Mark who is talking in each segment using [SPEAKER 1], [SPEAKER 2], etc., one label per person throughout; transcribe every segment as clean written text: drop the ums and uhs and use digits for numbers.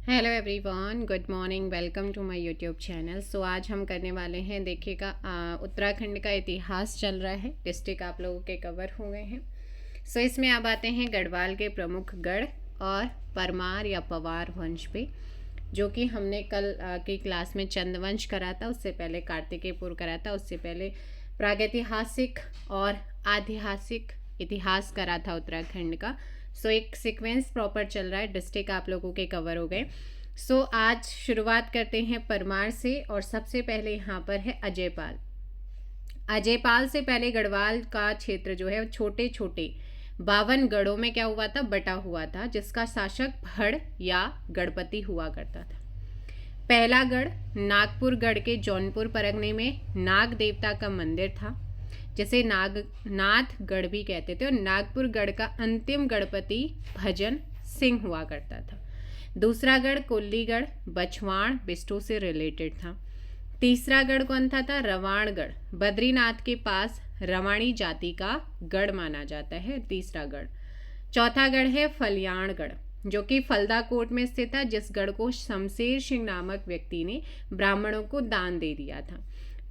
[SPEAKER 1] Hello everyone, good morning. Welcome to my YouTube channel. So आज हम करने वाले हैं, देखिएगा, उत्तराखंड का इतिहास चल रहा है। डिस्ट्रिक्ट आप लोगों के कवर हो गए हैं। सो इसमें अब आते हैं गढ़वाल के प्रमुख गढ़ और परमार या पवार वंश पे, जो कि हमने कल की क्लास में चंदवंश करा था। उससे पहले कार्तिकेयपुर करा था। उससे पहले प्रागैतिहासिक और ऐतिहासिक इतिहास करा था उत्तराखंड का। सो एक सीक्वेंस प्रॉपर चल रहा है। डिस्ट्रिक्ट आप लोगों के कवर हो गए। सो आज शुरुआत करते हैं परमार से, और सबसे पहले यहाँ पर है अजयपाल। अजयपाल से पहले गढ़वाल का क्षेत्र जो है छोटे छोटे 52 गढ़ों में क्या हुआ था, बटा हुआ था, जिसका शासक भड़ या गणपति हुआ करता था। पहला गढ़ नागपुर गढ़ के जौनपुर परगने में नाग देवता का मंदिर था, जिसे नागनाथ गढ़ भी कहते थे। और नागपुर गढ़ का अंतिम गणपति भजन सिंह हुआ करता था। दूसरा गढ़ कोल्लीगढ़ बछवाड़ बिस्टू से रिलेटेड था। तीसरा गढ़ कौन था रवाणगढ़, बद्रीनाथ के पास रवाणी जाति का गढ़ माना जाता है तीसरा गढ़। चौथा गढ़ है फलियाणगढ़, जो कि फलदा कोट में स्थित था, जिस गढ़ को शमशेर सिंह नामक व्यक्ति ने ब्राह्मणों को दान दे दिया था।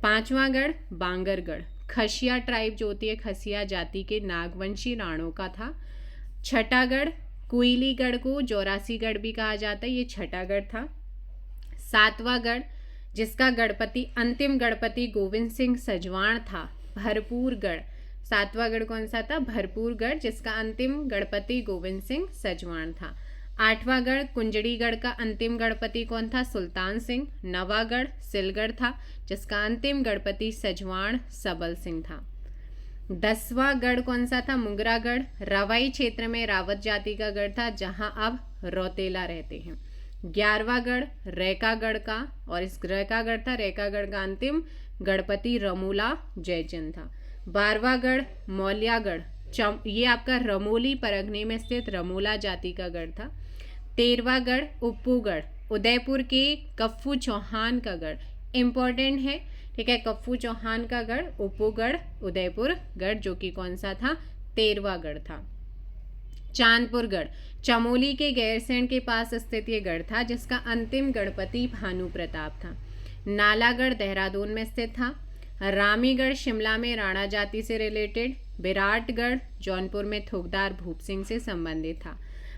[SPEAKER 1] पांचवा गढ़ बांगरगढ़, खसिया ट्राइब जो होती है, खसिया जाति के नागवंशी राणों का था। छठा गढ़ कुइलीगढ़ को जोरासीगढ़ भी कहा जाता है, ये छठा गढ़ था। सातवां गढ़, जिसका गणपति अंतिम गणपति गोविंद सिंह सजवाण था, भरपूरगढ़। सातवां गढ़ कौन सा था, भरपूरगढ़, जिसका अंतिम गणपति गोविंद सिंह सजवाण था। आठवां गढ़ कुंजड़ीगढ़ का अंतिम गणपति कौन था, सुल्तान सिंह। नवागढ़ सिलगढ़ था, जिसका अंतिम गणपति सजवाण सबल सिंह था। 10वां गढ़ कौन सा था, मुंगरागढ़, रवाई क्षेत्र में रावत जाति का गढ़ था, जहां अब रौतेला रहते हैं। 11वां गढ़ रैकागढ़ का, और इस रैकागढ़ था, रैकागढ़ का अंतिम गणपति रमूला जयचंद था। 12वां गढ़ मौल्यागढ़, ये आपका रमोली परगने में स्थित रमोला जाति का गढ़ था। 13वां गढ़ उप्पूगढ़, उदयपुर के कफ्फू चौहान का गढ़, इंपॉर्टेंट है, ठीक है। कफ्फू चौहान का गढ़ उप्पूगढ़ उदयपुर गढ़, जो कि कौन सा था, 13वां गढ़ था। चांदपुर गढ़ चमोली के गैरसैंण के पास स्थित ये गढ़ था, जिसका अंतिम गणपति भानु प्रताप था। नालागढ़ देहरादून में स्थित था। रामीगढ़ शिमला में राणा जाति से रिलेटेड। विराटगढ़ जौनपुर में थोकदार भूप सिंह से संबंधित था।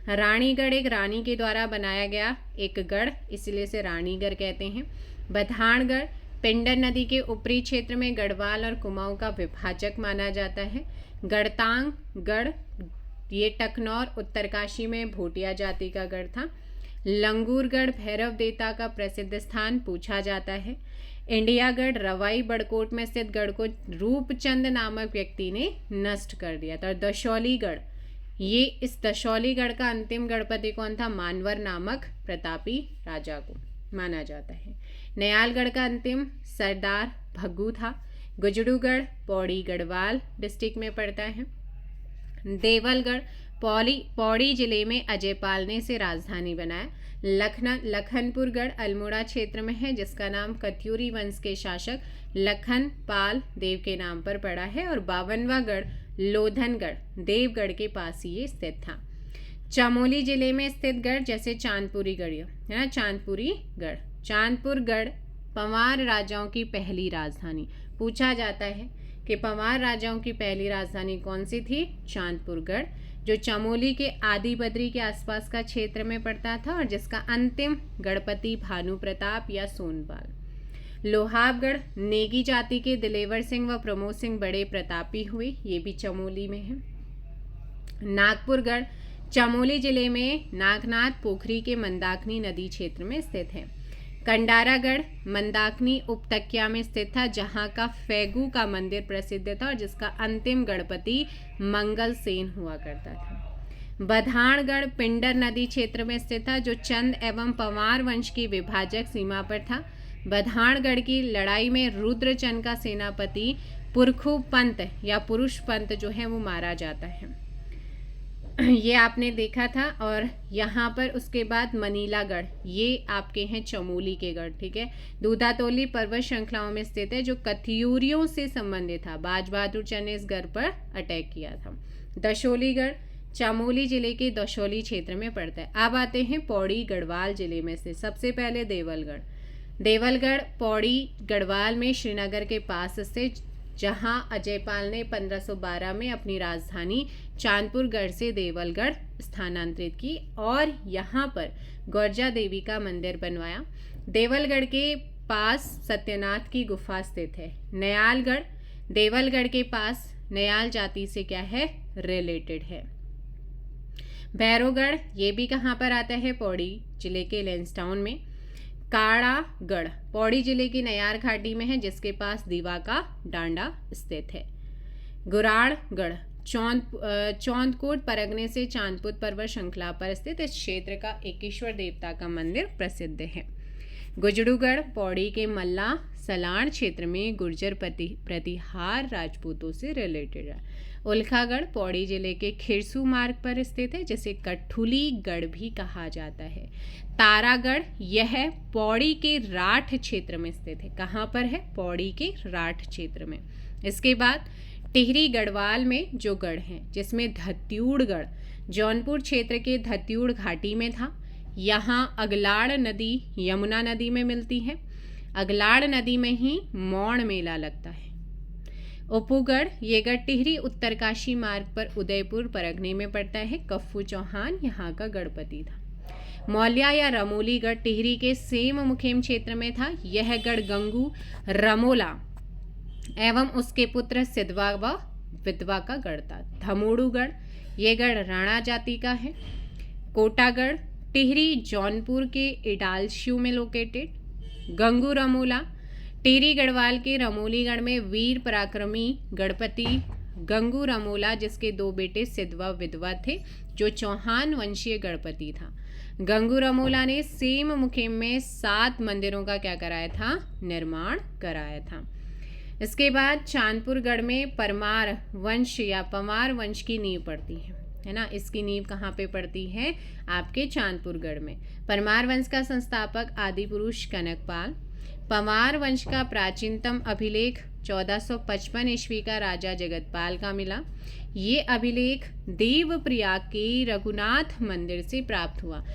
[SPEAKER 1] रानीगढ़ एक रानी के द्वारा बनाया गया एक गढ़, इसलिए से रानीगढ़ कहते हैं। बधानगढ़ पिंडर नदी के ऊपरी क्षेत्र में गढ़वाल और कुमाऊं का विभाजक माना जाता है। गढ़तांग गढ़, ये टकनौर उत्तरकाशी में भोटिया जाति का गढ़ था। लंगूरगढ़ भैरव देवता का प्रसिद्ध स्थान पूछा जाता है। इंडियागढ़ रवाई बड़कोट में स्थित गढ़ को रूपचंद नामक व्यक्ति ने नष्ट कर दिया था। और दशौलीगढ़, ये इस दशौलीगढ़ का अंतिम गणपति कौन था, मानवर नामक प्रतापी राजा को माना जाता है। नयालगढ़ का अंतिम सरदार भग्गू था। गुजरूगढ़ पौड़ी गढ़वाल डिस्ट्रिक्ट में पड़ता है। देवलगढ़ पौड़ी जिले में अजयपाल ने इसे राजधानी बनाया। लखनपुरगढ़ अल्मोड़ा क्षेत्र में है, जिसका नाम कत्यूरी वंश के शासक लखन पाल देव के नाम पर पड़ा है। और 52वां गढ़ लोधनगढ़ देवगढ़ के पास ये स्थित था। चमोली जिले में स्थित गढ़ जैसे चांदपुरी गढ़ है ना, चांदपुरी गढ़, चांदपुर गढ़ पंवार राजाओं की पहली राजधानी। पूछा जाता है कि पंवार राजाओं की पहली राजधानी कौन सी थी, चांदपुर गढ़, जो चमोली के आदि बद्री के आसपास का क्षेत्र में पड़ता था, और जिसका अंतिम गणपति भानु प्रताप या सोनपाल। लोहाबगढ़ नेगी जाति के दिलेवर सिंह व प्रमोद सिंह बड़े प्रतापी हुए, ये भी चमोली में है। नागपुरगढ़ चमोली जिले में नागनाथ पोखरी के मंदाकिनी नदी क्षेत्र में स्थित है। कंडारागढ़ मंदाकिनी उपत्यका में स्थित था, जहां का फैगू का मंदिर प्रसिद्ध था, और जिसका अंतिम गणपति मंगल सेन हुआ करता था। बधानगढ़ पिंडर नदी क्षेत्र में स्थित था, जो चंद एवं पंवार वंश की विभाजक सीमा पर था। बधानगढ़ की लड़ाई में रुद्रचंद का सेनापति पुरखू पंत या पुरुष पंत जो है वो मारा जाता है, ये आपने देखा था। और यहाँ पर उसके बाद मनीलागढ़, ये आपके हैं चमोली के गढ़, ठीक है। दूधातोली पर्वत श्रृंखलाओं में स्थित है, जो कत्यूरियों से संबंधित था। बाज बहादुर चंद ने इस गढ़ पर अटैक किया था। दशोलीगढ़ चमोली जिले के दशौली क्षेत्र में पड़ता है। अब आते हैं पौड़ी गढ़वाल जिले में से। सबसे पहले देवलगढ़। देवलगढ़ पौड़ी गढ़वाल में श्रीनगर के पास से, जहां अजयपाल ने 1512 में अपनी राजधानी चांदपुरगढ़ से देवलगढ़ स्थानांतरित की और यहां पर गौरजा देवी का मंदिर बनवाया। देवलगढ़ के पास सत्यनाथ की गुफा स्थित है। नयालगढ़ देवलगढ़ के पास नयाल जाति से क्या है, रिलेटेड है। भैरवगढ़ ये भी कहाँ पर आता है, पौड़ी जिले के लैंसडाउन में। काड़ागढ़ पौड़ी जिले की नयार घाटी में है, जिसके पास दीवा का डांडा स्थित है। गुराड़गढ़ चौंदकोट परगने से चांदपुर पर्वत श्रृंखला पर स्थित इस क्षेत्र का एकेश्वर देवता का मंदिर प्रसिद्ध है। गुजड़ूगढ़ पौड़ी के मल्ला सलाण क्षेत्र में गुर्जर प्रतिहार राजपूतों से रिलेटेड है। उल्खागढ़ पौड़ी जिले के खिरसू मार्ग पर स्थित है, जिसे कठुलीगढ़ भी कहा जाता है। तारागढ़ यह पौड़ी के राठ क्षेत्र में स्थित है। कहाँ पर है, पौड़ी के राठ क्षेत्र में। इसके बाद टिहरी गढ़वाल में जो गढ़ है, जिसमें धत्यूड़गढ़ जौनपुर क्षेत्र के धत्यूड़ घाटी में था। यहाँ अगलाड़ नदी यमुना नदी में मिलती है। अगलाड़ नदी में ही मौड़ मेला लगता है। उपूगढ़ ये गढ़ टिहरी उत्तरकाशी मार्ग पर उदयपुर परगने में पड़ता है। कफ्फू चौहान यहाँ का गढ़पति था। मौलिया या रमोली गढ़ टिहरी के सेम मुखेम क्षेत्र में था। यह गढ़ गंगू रमोला एवं उसके पुत्र सिद्धवा व विधवा का गढ़ था। धमोड़ूगढ़ ये गढ़ राणा जाति का है। कोटागढ़ टिहरी जौनपुर के इडालश्यू में लोकेटेड। गंगू रमोला टिहरी गढ़वाल के रमोलीगढ़ में वीर पराक्रमी गढ़पति गंगू रमोला, जिसके 2 बेटे सिद्धवा विधवा थे, जो चौहान वंशीय गढ़पति था। गंगू रमोला ने सेम मुखेम में 7 मंदिरों का क्या कराया था, निर्माण कराया था। इसके बाद चांदपुरगढ़ में परमार वंश या पमार वंश की नींव पड़ती है ना। इसकी नींव कहाँ पे पड़ती है, आपके चांदपुरगढ़ में। परमार वंश का संस्थापक आदि पुरुष कनकपाल। पमार वंश का प्राचीनतम अभिलेख 1455 ईस्वी का राजा जगतपाल का मिला। ये अभिलेख देवप्रयाग के रघुनाथ मंदिर से प्राप्त हुआ।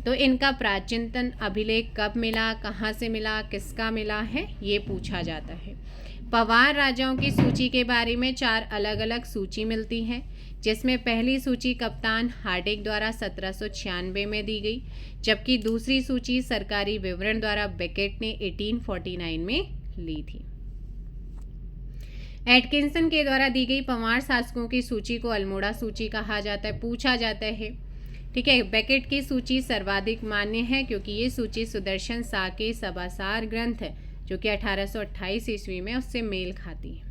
[SPEAKER 1] तो इनका प्राचीनतम अभिलेख कब मिला, कहाँ से मिला, किसका मिला है, ये पूछा जाता है। पवार राजाओं की सूची के बारे में 4 अलग अलग सूची मिलती है, जिसमें पहली सूची कप्तान हार्डिक द्वारा 1796 में दी गई, जबकि दूसरी सूची सरकारी विवरण द्वारा बेकेट ने 1849 में ली थी। एटकिंसन के द्वारा दी गई पवार शासकों की सूची को अल्मोड़ा सूची कहा जाता है। पूछा जाता है, ठीक है। बेकेट की सूची सर्वाधिक मान्य है, क्योंकि ये सूची सुदर्शन शाह के सभासार ग्रंथ है, जो कि 1828 ईस्वी में उससे मेल खाती है।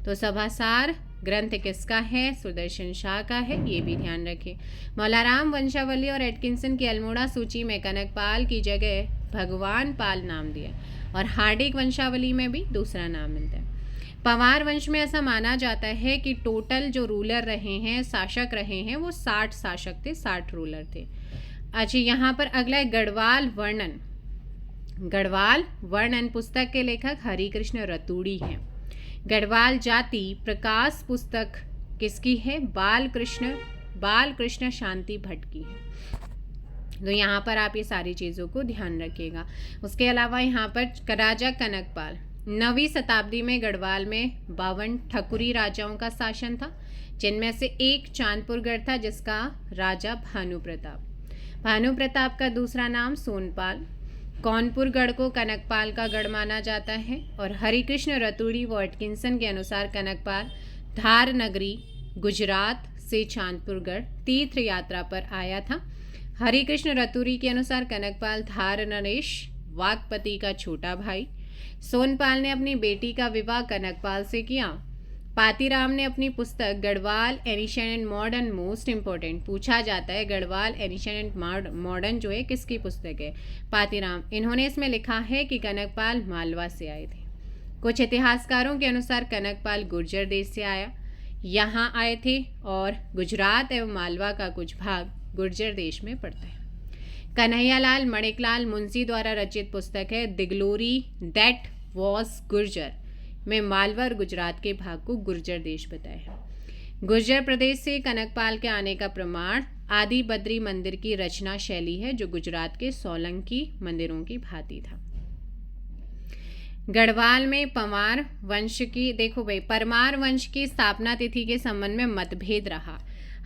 [SPEAKER 1] तो सभासार ग्रंथ किसका है, सुदर्शन शाह का है, ये भी ध्यान रखें। मौलाराम वंशावली और एटकिंसन की अल्मोड़ा सूची में कनकपाल की जगह भगवान पाल नाम दिया, और हार्डिक वंशावली में भी दूसरा नाम मिलता है। पवार वंश में ऐसा माना जाता है कि टोटल जो रूलर रहे हैं, शासक रहे हैं, वो 60 शासक थे, 60 रूलर थे। अच्छा, यहाँ पर अगला है गढ़वाल वर्णन। गढ़वाल वर्णन पुस्तक के लेखक हरिकृष्ण रतूड़ी हैं। गढ़वाल जाति प्रकाश पुस्तक किसकी है, बालकृष्ण शांति भट्ट की है। तो यहाँ पर आप ये सारी चीज़ों को ध्यान रखिएगा। उसके अलावा यहाँ पर राजा कनकपाल 9वीं शताब्दी में गढ़वाल में 52 ठकुरी राजाओं का शासन था, जिनमें से एक चांदपुरगढ़ था, जिसका राजा भानु प्रताप का दूसरा नाम सोनपाल। कौनपुरगढ़ को कनकपाल का गढ़ माना जाता है, और हरिकृष्ण रतूड़ी व एटकिंसन के अनुसार कनकपाल धार नगरी गुजरात से चांदपुरगढ़ तीर्थ यात्रा पर आया था। हरिकृष्ण रतूड़ी के अनुसार कनकपाल धार नरेश वागपति का छोटा भाई। सोनपाल ने अपनी बेटी का विवाह कनकपाल से किया। पातीराम ने अपनी पुस्तक Garhwal ancient and modern, most important पूछा जाता है, गढ़वाल एनिशियन एंड मॉडर्न जो है किसकी पुस्तक है, पातीराम। इन्होंने इसमें लिखा है कि कनकपाल मालवा से आए थे। कुछ इतिहासकारों के अनुसार कनकपाल गुर्जर देश से यहाँ आए थे, और गुजरात एवं मालवा का कुछ भाग गुर्जर देश में पड़ता है। कन्हैयालाल मणिकलाल मुंशी द्वारा रचित पुस्तक है the glory that was Gurjar में मालवा और गुजरात के भाग को गुर्जर देश बताया है। गुर्जर प्रदेश से कनकपाल के आने का प्रमाण आदि बद्री मंदिर की रचना शैली है, जो गुजरात के सोलंकी मंदिरों की भांति था। गढ़वाल में परमार वंश की, देखो भाई, परमार वंश की स्थापना तिथि के संबंध में मतभेद रहा।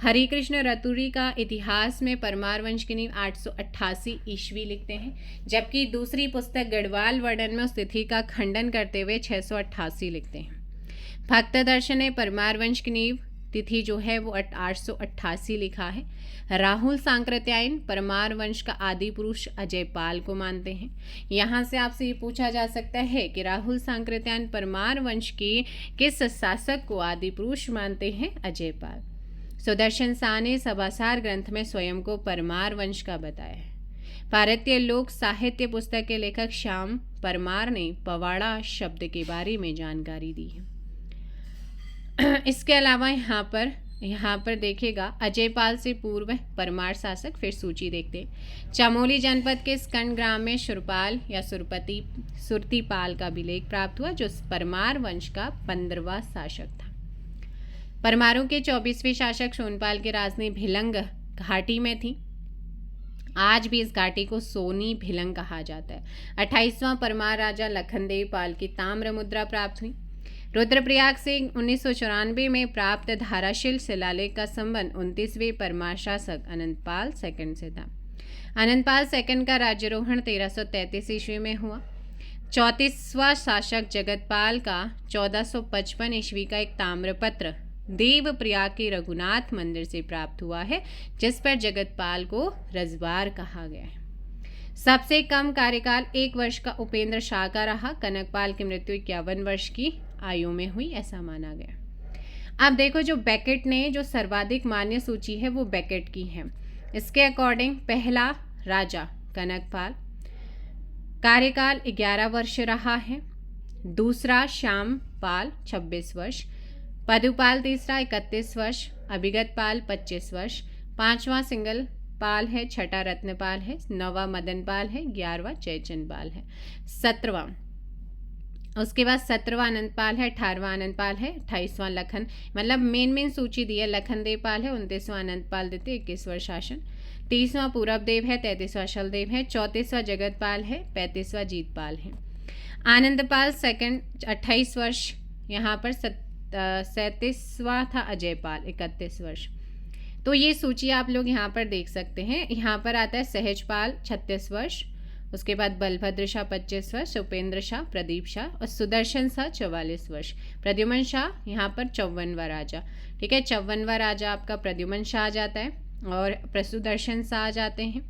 [SPEAKER 1] हरिकृष्ण रतुरी का इतिहास में परमार वंश की नींव 888 ईस्वी लिखते हैं, जबकि दूसरी पुस्तक गढ़वाल वर्णन में उस तिथि का खंडन करते हुए 688 लिखते हैं। भक्त दर्शन ने परमार वंश की नींव तिथि जो है वो 888 लिखा है। राहुल सांकृत्यायन परमार वंश का आदि पुरुष अजयपाल को मानते हैं। यहाँ से आपसे ये पूछा जा सकता है कि राहुल सांकृत्यायन परमार वंश की किस शासक को आदि पुरुष मानते हैं? अजयपाल। सुदर्शन शाह ने सभासार ग्रंथ में स्वयं को परमार वंश का बताया है। भारतीय लोक साहित्य पुस्तक के लेखक श्याम परमार ने पवाड़ा शब्द के बारे में जानकारी दी है। इसके अलावा यहाँ पर देखिएगा अजयपाल से पूर्व परमार शासक, फिर सूची देखते हैं। चमोली जनपद के स्कंद ग्राम में शुरपाल या सुरतीपाल का अभिलेख प्राप्त हुआ, जो परमार वंश का 15वां शासक था। परमारों के 24वें शासक सोनपाल की राजधानी भिलंग घाटी में थी। आज भी इस घाटी को सोनी भिलंग कहा जाता है। 28वां परमार राजा लखनदेव पाल की ताम्र मुद्रा प्राप्त हुई। रुद्रप्रयाग से 1994 में प्राप्त धाराशिल शिलालेख का संबंध 29वें परमार शासक अनंतपाल II से था। अनंतपाल II का राज्यारोहण 1333 ईस्वी में हुआ। 34वां शासक जगतपाल का 1455 ईस्वी का एक ताम्रपत्र देवप्रयाग के रघुनाथ मंदिर से प्राप्त हुआ है, जिस पर जगतपाल को रजवार कहा गया है। सबसे कम कार्यकाल 1 वर्ष का उपेंद्र शाह का रहा। कनकपाल की मृत्यु 51 वर्ष की आयु में हुई, ऐसा माना गया। अब देखो, जो बेकेट ने जो सर्वाधिक मान्य सूची है वो बेकेट की है। इसके अकॉर्डिंग पहला राजा कनकपाल, कार्यकाल 11 वर्ष रहा है। दूसरा श्यामपाल 26 वर्ष, पदुपाल तीसरा 31 वर्ष, अभिगतपाल 25 वर्ष, 5वां सिंगल पाल है, 6ठा रत्नपाल है, 9वां मदनपाल है, 11वां जयचंदपाल है, 17वां, उसके बाद 17वां अनंतपाल है, 18वां आनंदपाल है, 28वां लखन, मतलब मेन सूची दी है। लखनदेव पाल है, 29वां अनंतपाल देते 21वां शासन, 30वां पूरबदेव है, 33वां शलदेव है, 34वां जगतपाल है, 35वां जीतपाल है। आनंदपाल सेकंड 28 वर्ष, यहाँ पर 37वां था अजयपाल 31 वर्ष। तो ये सूची आप लोग यहाँ पर देख सकते हैं। यहाँ पर आता है सहजपाल 36 वर्ष, उसके बाद बलभद्र शाह 25 वर्ष, उपेंद्र शाह, प्रदीप शाह और सुदर्शन शाह 44 वर्ष। प्रद्युमन शाह यहाँ पर 54वां राजा, ठीक है, 54वां राजा आपका प्रद्युमन शाह आ जाता है और सुदर्शन शाह आ जाते हैं।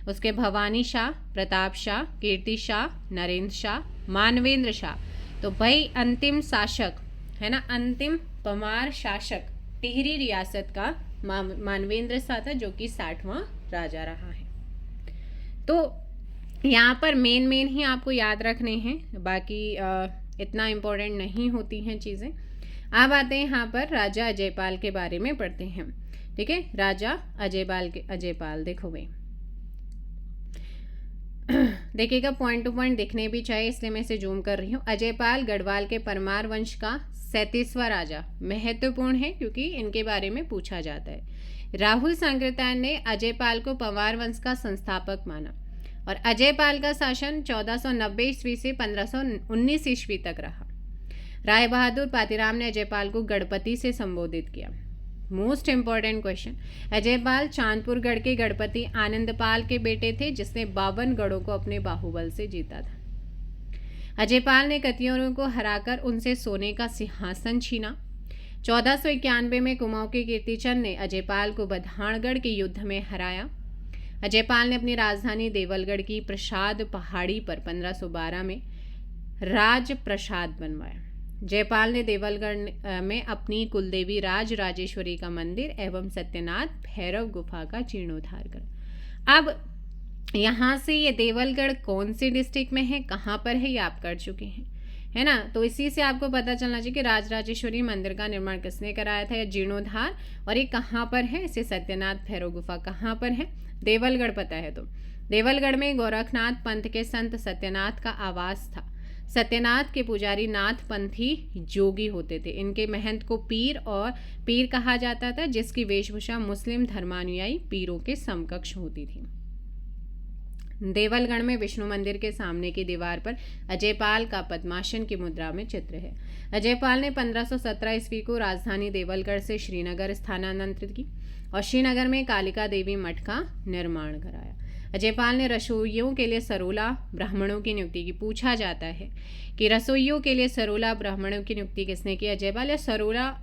[SPEAKER 1] उसके भवानी शाह, प्रताप शाह, कीर्ति शाह, नरेंद्र शाह, मानवेंद्र शाह। तो भाई अंतिम शासक है ना, अंतिम परमार शासक टिहरी रियासत का मानवेंद्र शाह था, जो कि 60वां राजा रहा है। तो यहाँ पर मेन ही आपको याद रखने हैं, बाकी इतना इम्पोर्टेंट नहीं होती हैं चीज़ें। अब आते हैं यहाँ पर राजा अजयपाल के बारे में पढ़ते हैं, ठीक है। राजा अजयपाल देखो भाई, देखिएगा पॉइंट टू पॉइंट दिखने भी चाहिए, इसलिए मैं इसे जूम कर रही हूँ। अजयपाल गढ़वाल के परमार वंश का 37वां राजा महत्वपूर्ण है, क्योंकि इनके बारे में पूछा जाता है। राहुल सांकृत्यायन ने अजयपाल को परमार वंश का संस्थापक माना और अजयपाल का शासन 1490 ईस्वी से 1519 ईस्वी तक रहा। राय बहादुर पातीराम ने अजयपाल को गणपति से संबोधित किया। Most important question, Ajaypal Chandpur गढ़ के गणपति आनंदपाल के बेटे थे, जिसने 52 गढ़ों को अपने बाहुबल से जीता था। अजयपाल ने कतियों को हराकर उनसे सोने का सिंहासन छीना। 1491 में कुमाऊं के कीर्तिचंद ने अजयपाल को बधानगढ़ के युद्ध में हराया। अजयपाल ने अपनी राजधानी देवलगढ़ की प्रसाद पहाड़ी पर 1512 में राज प्रसाद बनवाया। जयपाल ने देवलगढ़ में अपनी कुलदेवी राज राजेश्वरी का मंदिर एवं सत्यनाथ भैरव गुफा का जीर्णोद्धार करा। अब यहाँ से ये देवलगढ़ कौन सी डिस्ट्रिक्ट में है, कहाँ पर है, ये आप कर चुके हैं, है ना। तो इसी से आपको पता चलना चाहिए कि राज राजेश्वरी मंदिर का निर्माण किसने कराया था या जीर्णोद्धार, और ये कहाँ पर है, इसे सत्यनाथ भैरव गुफा कहाँ पर है, देवलगढ़ पता है। तो देवलगढ़ में गोरखनाथ पंथ के संत सत्यनाथ का आवास था। सत्यनाथ के पुजारी नाथ पंथी जोगी होते थे। इनके महंत को पीर कहा जाता था, जिसकी वेशभूषा मुस्लिम धर्मानुयायी पीरों के समकक्ष होती थी। देवलगढ़ में विष्णु मंदिर के सामने की दीवार पर अजयपाल का पद्मासन की मुद्रा में चित्र है। अजयपाल ने 1517 ईस्वी को राजधानी देवलगढ़ से श्रीनगर स्थानांतरित की और श्रीनगर में कालिका देवी मठ का निर्माण कराया। अजयपाल ने रसोइयों के लिए सरोला ब्राह्मणों की नियुक्ति की। पूछा जाता है कि रसोइयों के लिए सरोला ब्राह्मणों की नियुक्ति किसने की? अजयपाल। या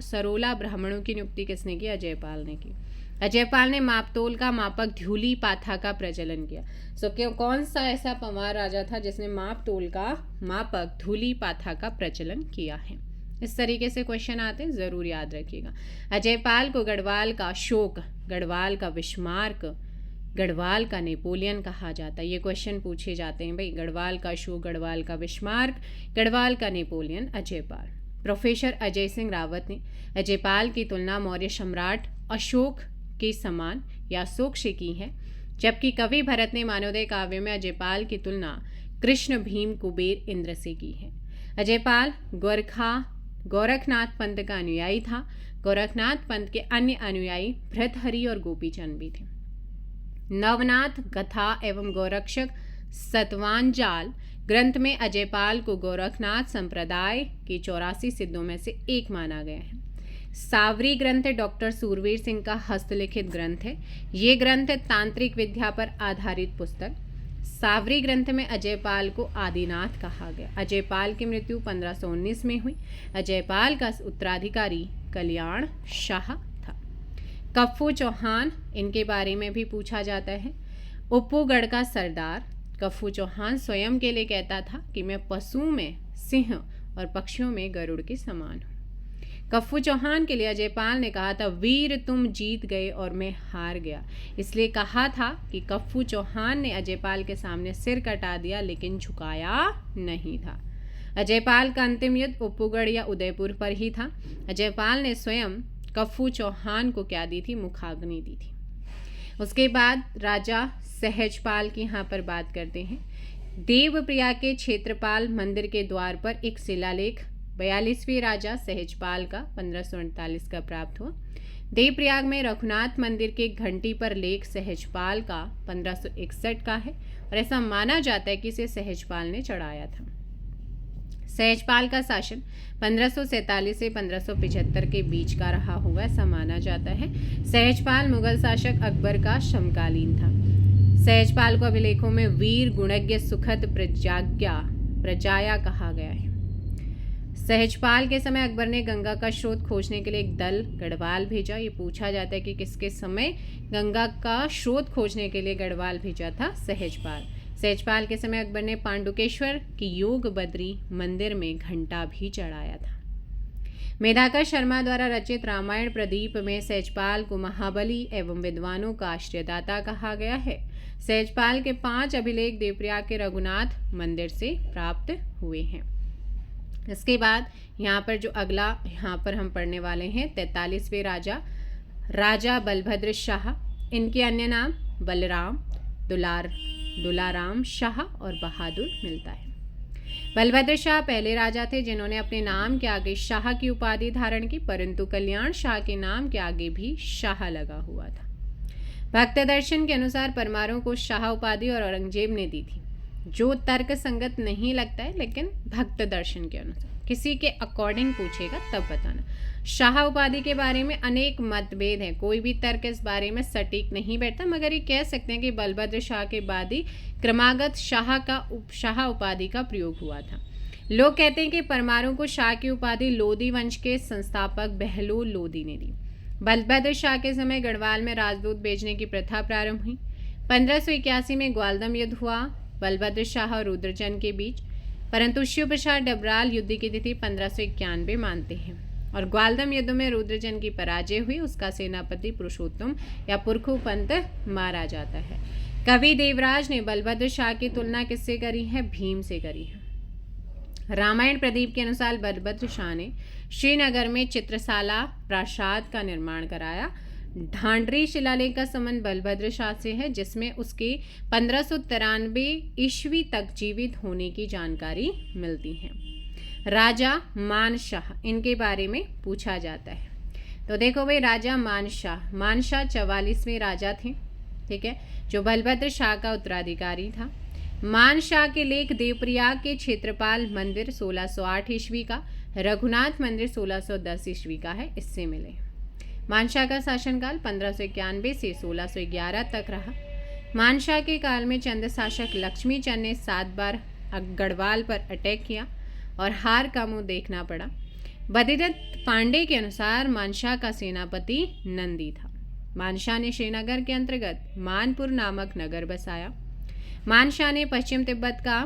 [SPEAKER 1] सरोला ब्राह्मणों की नियुक्ति किसने की? अजयपाल ने की। अजयपाल ने मापतोल का मापक धूली पाथा का प्रचलन किया। क्यों कौन सा ऐसा पंवार राजा था जिसने मापतोल का मापक धूली पाथा का प्रचलन किया है? इस तरीके से क्वेश्चन आते हैं, जरूर याद रखिएगा। अजयपाल को गढ़वाल का अशोक, गढ़वाल का बिस्मार्क, गढ़वाल का नेपोलियन कहा जाता है। ये क्वेश्चन पूछे जाते हैं भाई, गढ़वाल का अशोक, गढ़वाल का बिस्मार्क, गढ़वाल का नेपोलियन, अजयपाल। प्रोफेसर अजय सिंह रावत ने अजयपाल की तुलना मौर्य सम्राट अशोक के समान या अशोक से की है, जबकि कवि भरत ने मानवोदय काव्य में अजयपाल की तुलना कृष्ण भीम कुबेर इंद्र से की है। अजयपाल गोरखनाथ पंथ का अनुयायी था। गोरखनाथ पंथ के अन्य अनुयायी भृतहरि और गोपीचंद भी थे। नवनाथ कथा एवं गोरक्षक सतवांजाल ग्रंथ में अजयपाल को गोरखनाथ संप्रदाय के 84 सिद्धों में से एक माना गया है। सावरी ग्रंथ डॉक्टर सूरवीर सिंह का हस्तलिखित ग्रंथ है। ये ग्रंथ तांत्रिक विद्या पर आधारित पुस्तक। सावरी ग्रंथ में अजयपाल को आदिनाथ कहा गया। अजयपाल की मृत्यु 1519 में हुई। अजयपाल का उत्तराधिकारी कल्याण शाह था। कप्पू चौहान, इनके बारे में भी पूछा जाता है। उप्पूगढ़ का सरदार कप्पू चौहान स्वयं के लिए कहता था कि मैं पशुओं में सिंह और पक्षियों में गरुड़ के समान हूँ। कप्पू चौहान के लिए अजयपाल ने कहा था, वीर तुम जीत गए और मैं हार गया। इसलिए कहा था कि कप्पू चौहान ने अजयपाल के सामने सिर कटा दिया लेकिन झुकाया नहीं था। अजयपाल का अंतिम युद्ध उप्पूगढ़ या उदयपुर पर ही था। अजयपाल ने स्वयं कप्पू चौहान को क्या दी थी? मुखाग्नि दी थी। उसके बाद राजा सहजपाल की यहाँ पर बात करते हैं। देवप्रयाग के क्षेत्रपाल मंदिर के द्वार पर एक शिलालेख 42वें राजा सहजपाल का 1548 का प्राप्त हुआ। देवप्रयाग में रघुनाथ मंदिर के घंटी पर लेख सहजपाल का 1561 का है और ऐसा माना जाता है कि इसे सहजपाल ने चढ़ाया था। सहजपाल का शासन 1547 से 1575 के बीच का रहा होगा, ऐसा माना जाता है। सहजपाल मुगल शासक अकबर का समकालीन था। सहजपाल को अभिलेखों में वीर गुणज्ञ सुखद प्रजाया कहा गया है। सहजपाल के समय अकबर ने गंगा का स्रोत खोजने के लिए एक दल गढ़वाल भेजा। ये पूछा जाता है कि किसके समय गंगा का स्रोत खोजने के लिए गढ़वाल भेजा था? सहजपाल। सहजपाल के समय अकबर ने पांडुकेश्वर की योग बद्री मंदिर में घंटा भी चढ़ाया था। मेधाकर शर्मा द्वारा रचित रामायण प्रदीप में सहजपाल को महाबली एवं विद्वानों का आश्रयदाता कहा गया है। सहजपाल के 5 अभिलेख देवप्रयाग के रघुनाथ मंदिर से प्राप्त हुए हैं। इसके बाद यहाँ पर जो अगला यहाँ पर हम पढ़ने वाले हैं 43वें राजा बलभद्र शाह। इनके अन्य नाम बलराम, दुलाराम शाह और बहादुर मिलता है। बलभद्र शाह पहले राजा थे जिन्होंने अपने नाम के आगे शाह की उपाधि धारण की, परंतु कल्याण शाह के नाम के आगे भी शाह लगा हुआ था। भक्त दर्शन के अनुसार परमारों को शाह उपाधि और औरंगजेब ने दी थी, जो तर्क संगत नहीं लगता है, लेकिन भक्त दर्शन के अनुसार किसी के अकॉर्डिंग पूछेगा तब बताना। शाह उपाधि के बारे में अनेक मतभेद हैं, कोई भी तर्क इस बारे में सटीक नहीं बैठता, मगर ये कह सकते हैं कि बलभद्र शाह के बाद ही क्रमागत शाह उपाधि का प्रयोग हुआ था। लोग कहते हैं कि परमारों को शाह की उपाधि लोधी वंश के संस्थापक बहलोल लोधी ने दी। बलभद्र शाह के समय गढ़वाल में राजदूत भेजने की प्रथा प्रारंभ हुई। 1581 में ग्वालदम युद्ध हुआ बलभद्र शाह और रुद्रचंद के बीच, परंतु शिव प्रसाद डबराल युद्ध की तिथि 1591 मानते हैं और ग्वालदम युद्ध में रुद्रचंद की पराजय हुई। उसका सेनापति पुरुषोत्तम या पुरखू पंत मारा जाता है। कवि देवराज ने बलभद्र शाह की तुलना किससे करी है? भीम से करी है। रामायण प्रदीप के अनुसार बलभद्र शाह ने श्रीनगर में चित्रशाला प्रासाद का निर्माण कराया। ढांडरी शिलालेख का संबंध बलभद्र शाह से है, जिसमें उसके 1593 ईस्वी तक जीवित होने की जानकारी मिलती है। राजा मानशाह, इनके बारे में पूछा जाता है। तो देखो भाई, राजा मानशाह 44वें राजा थे, ठीक है, जो बलभद्र शाह का उत्तराधिकारी था। मानशाह के लेख देवप्रयाग के क्षेत्रपाल मंदिर 1608 ईस्वी का, रघुनाथ मंदिर 1610 ईस्वी का है, इससे मिले। मानशाह का शासनकाल 1591 से 1611 तक रहा। मानशाह के काल में चंद शासक लक्ष्मी चंद ने 7 बार गढ़वाल पर अटैक किया और हार का मुंह देखना पड़ा। बदिदत्त पांडे के अनुसार मानशाह का सेनापति नंदी था। मानशाह ने श्रीनगर के अंतर्गत मानपुर नामक नगर बसाया। मानशाह ने पश्चिम तिब्बत का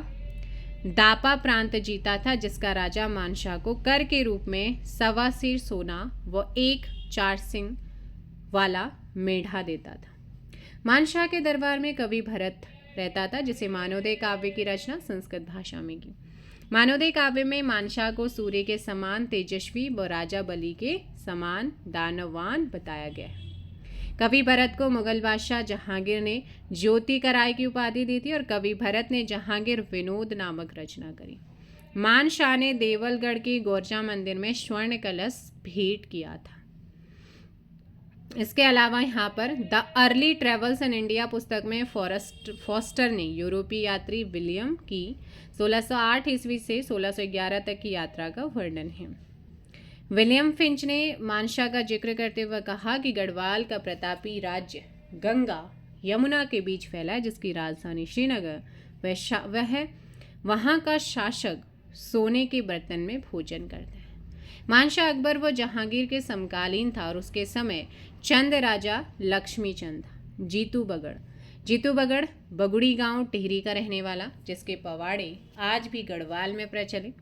[SPEAKER 1] दापा प्रांत जीता था, जिसका राजा मानशाह को कर के रूप में 1.25 सिर सोना व 1 4 सिंह वाला मेढ़ा देता था। मानशाह के दरबार में कवि भरत रहता था, जिसे मानवोदय काव्य की रचना संस्कृत भाषा में की। मानवोदय काव्य में मानशाह को सूर्य के समान तेजस्वी व राजा बलि के समान दानवान बताया गया है। कवि भरत को मुगल बादशाह जहांगीर ने ज्योति कराय की उपाधि दी थी और कवि भरत ने जहांगीर विनोद नामक रचना करी। मानशाह ने देवलगढ़ के गोरजा मंदिर में स्वर्ण कलश भेंट किया था। इसके अलावा यहाँ पर the early travels in India पुस्तक में फॉस्टर ने यूरोपीय यात्री विलियम की 1608 ईस्वी से 1611 तक की यात्रा का वर्णन है। विलियम फिंच ने मानशाह का जिक्र करते हुए कहा कि गढ़वाल का प्रतापी राज्य गंगा यमुना के बीच फैला है, जिसकी राजधानी श्रीनगर वह वहाँ का शासक सोने के बर्तन में भोजन करता है। मानशाह अकबर व जहांगीर के समकालीन था और उसके समय चंद राजा लक्ष्मी चंद था। जीतू बगड़ बगुड़ी गांव टिहरी का रहने वाला, जिसके पवाड़े आज भी गढ़वाल में प्रचलित।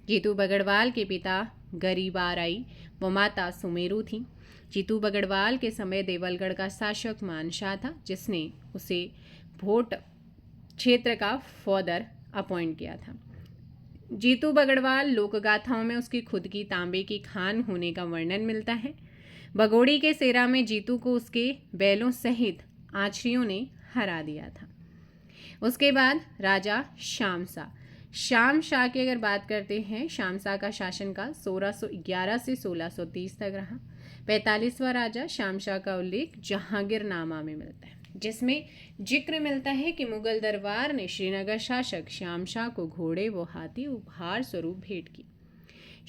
[SPEAKER 1] जीतू बगड़वाल के पिता गरीबाराई व माता सुमेरु थी। जीतू बगड़वाल के समय देवलगढ़ का शासक मानशाह था, जिसने उसे भोट क्षेत्र का फौदर अपॉइंट किया था। जीतू बगड़वाल लोकगाथाओं में उसकी खुद की तांबे की खान होने का वर्णन मिलता है। बगोड़ी के सेरा में जीतू को उसके बैलों सहित आचरियों ने हरा दिया था। उसके बाद राजा शामशाह की अगर बात करते हैं, शामशाह का शासनकाल 1611 से 1630 तक रहा। 45वां राजा शामशाह का उल्लेख जहांगीरनामा में मिलता है, जिसमें जिक्र मिलता है कि मुगल दरबार ने श्रीनगर शासक शामशाह को घोड़े व हाथी उपहार स्वरूप भेंट की।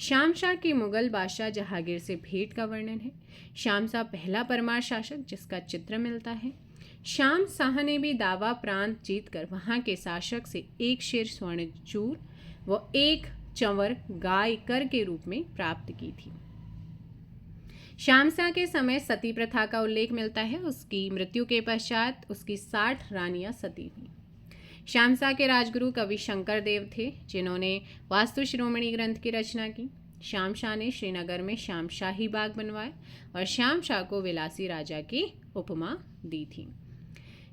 [SPEAKER 1] शामशाह की मुगल बादशाह जहांगीर से भेंट का वर्णन है। शामशाह पहला परमार शासक जिसका चित्र मिलता है। शामशाह ने भी दावा प्रांत जीतकर वहां के शासक से 1 शेर स्वर्ण चूर व 1 चंवर गाय कर के रूप में प्राप्त की थी। शामशाह के समय सती प्रथा का उल्लेख मिलता है। उसकी मृत्यु के पश्चात उसकी 60 रानियां सती हुई। शामशाह के राजगुरु कवि शंकर देव थे, जिन्होंने वास्तु शिरोमणि ग्रंथ की रचना की। शामशाह ने श्रीनगर में शामशाही बाग बनवाए और शामशाह को विलासी राजा की उपमा दी थी।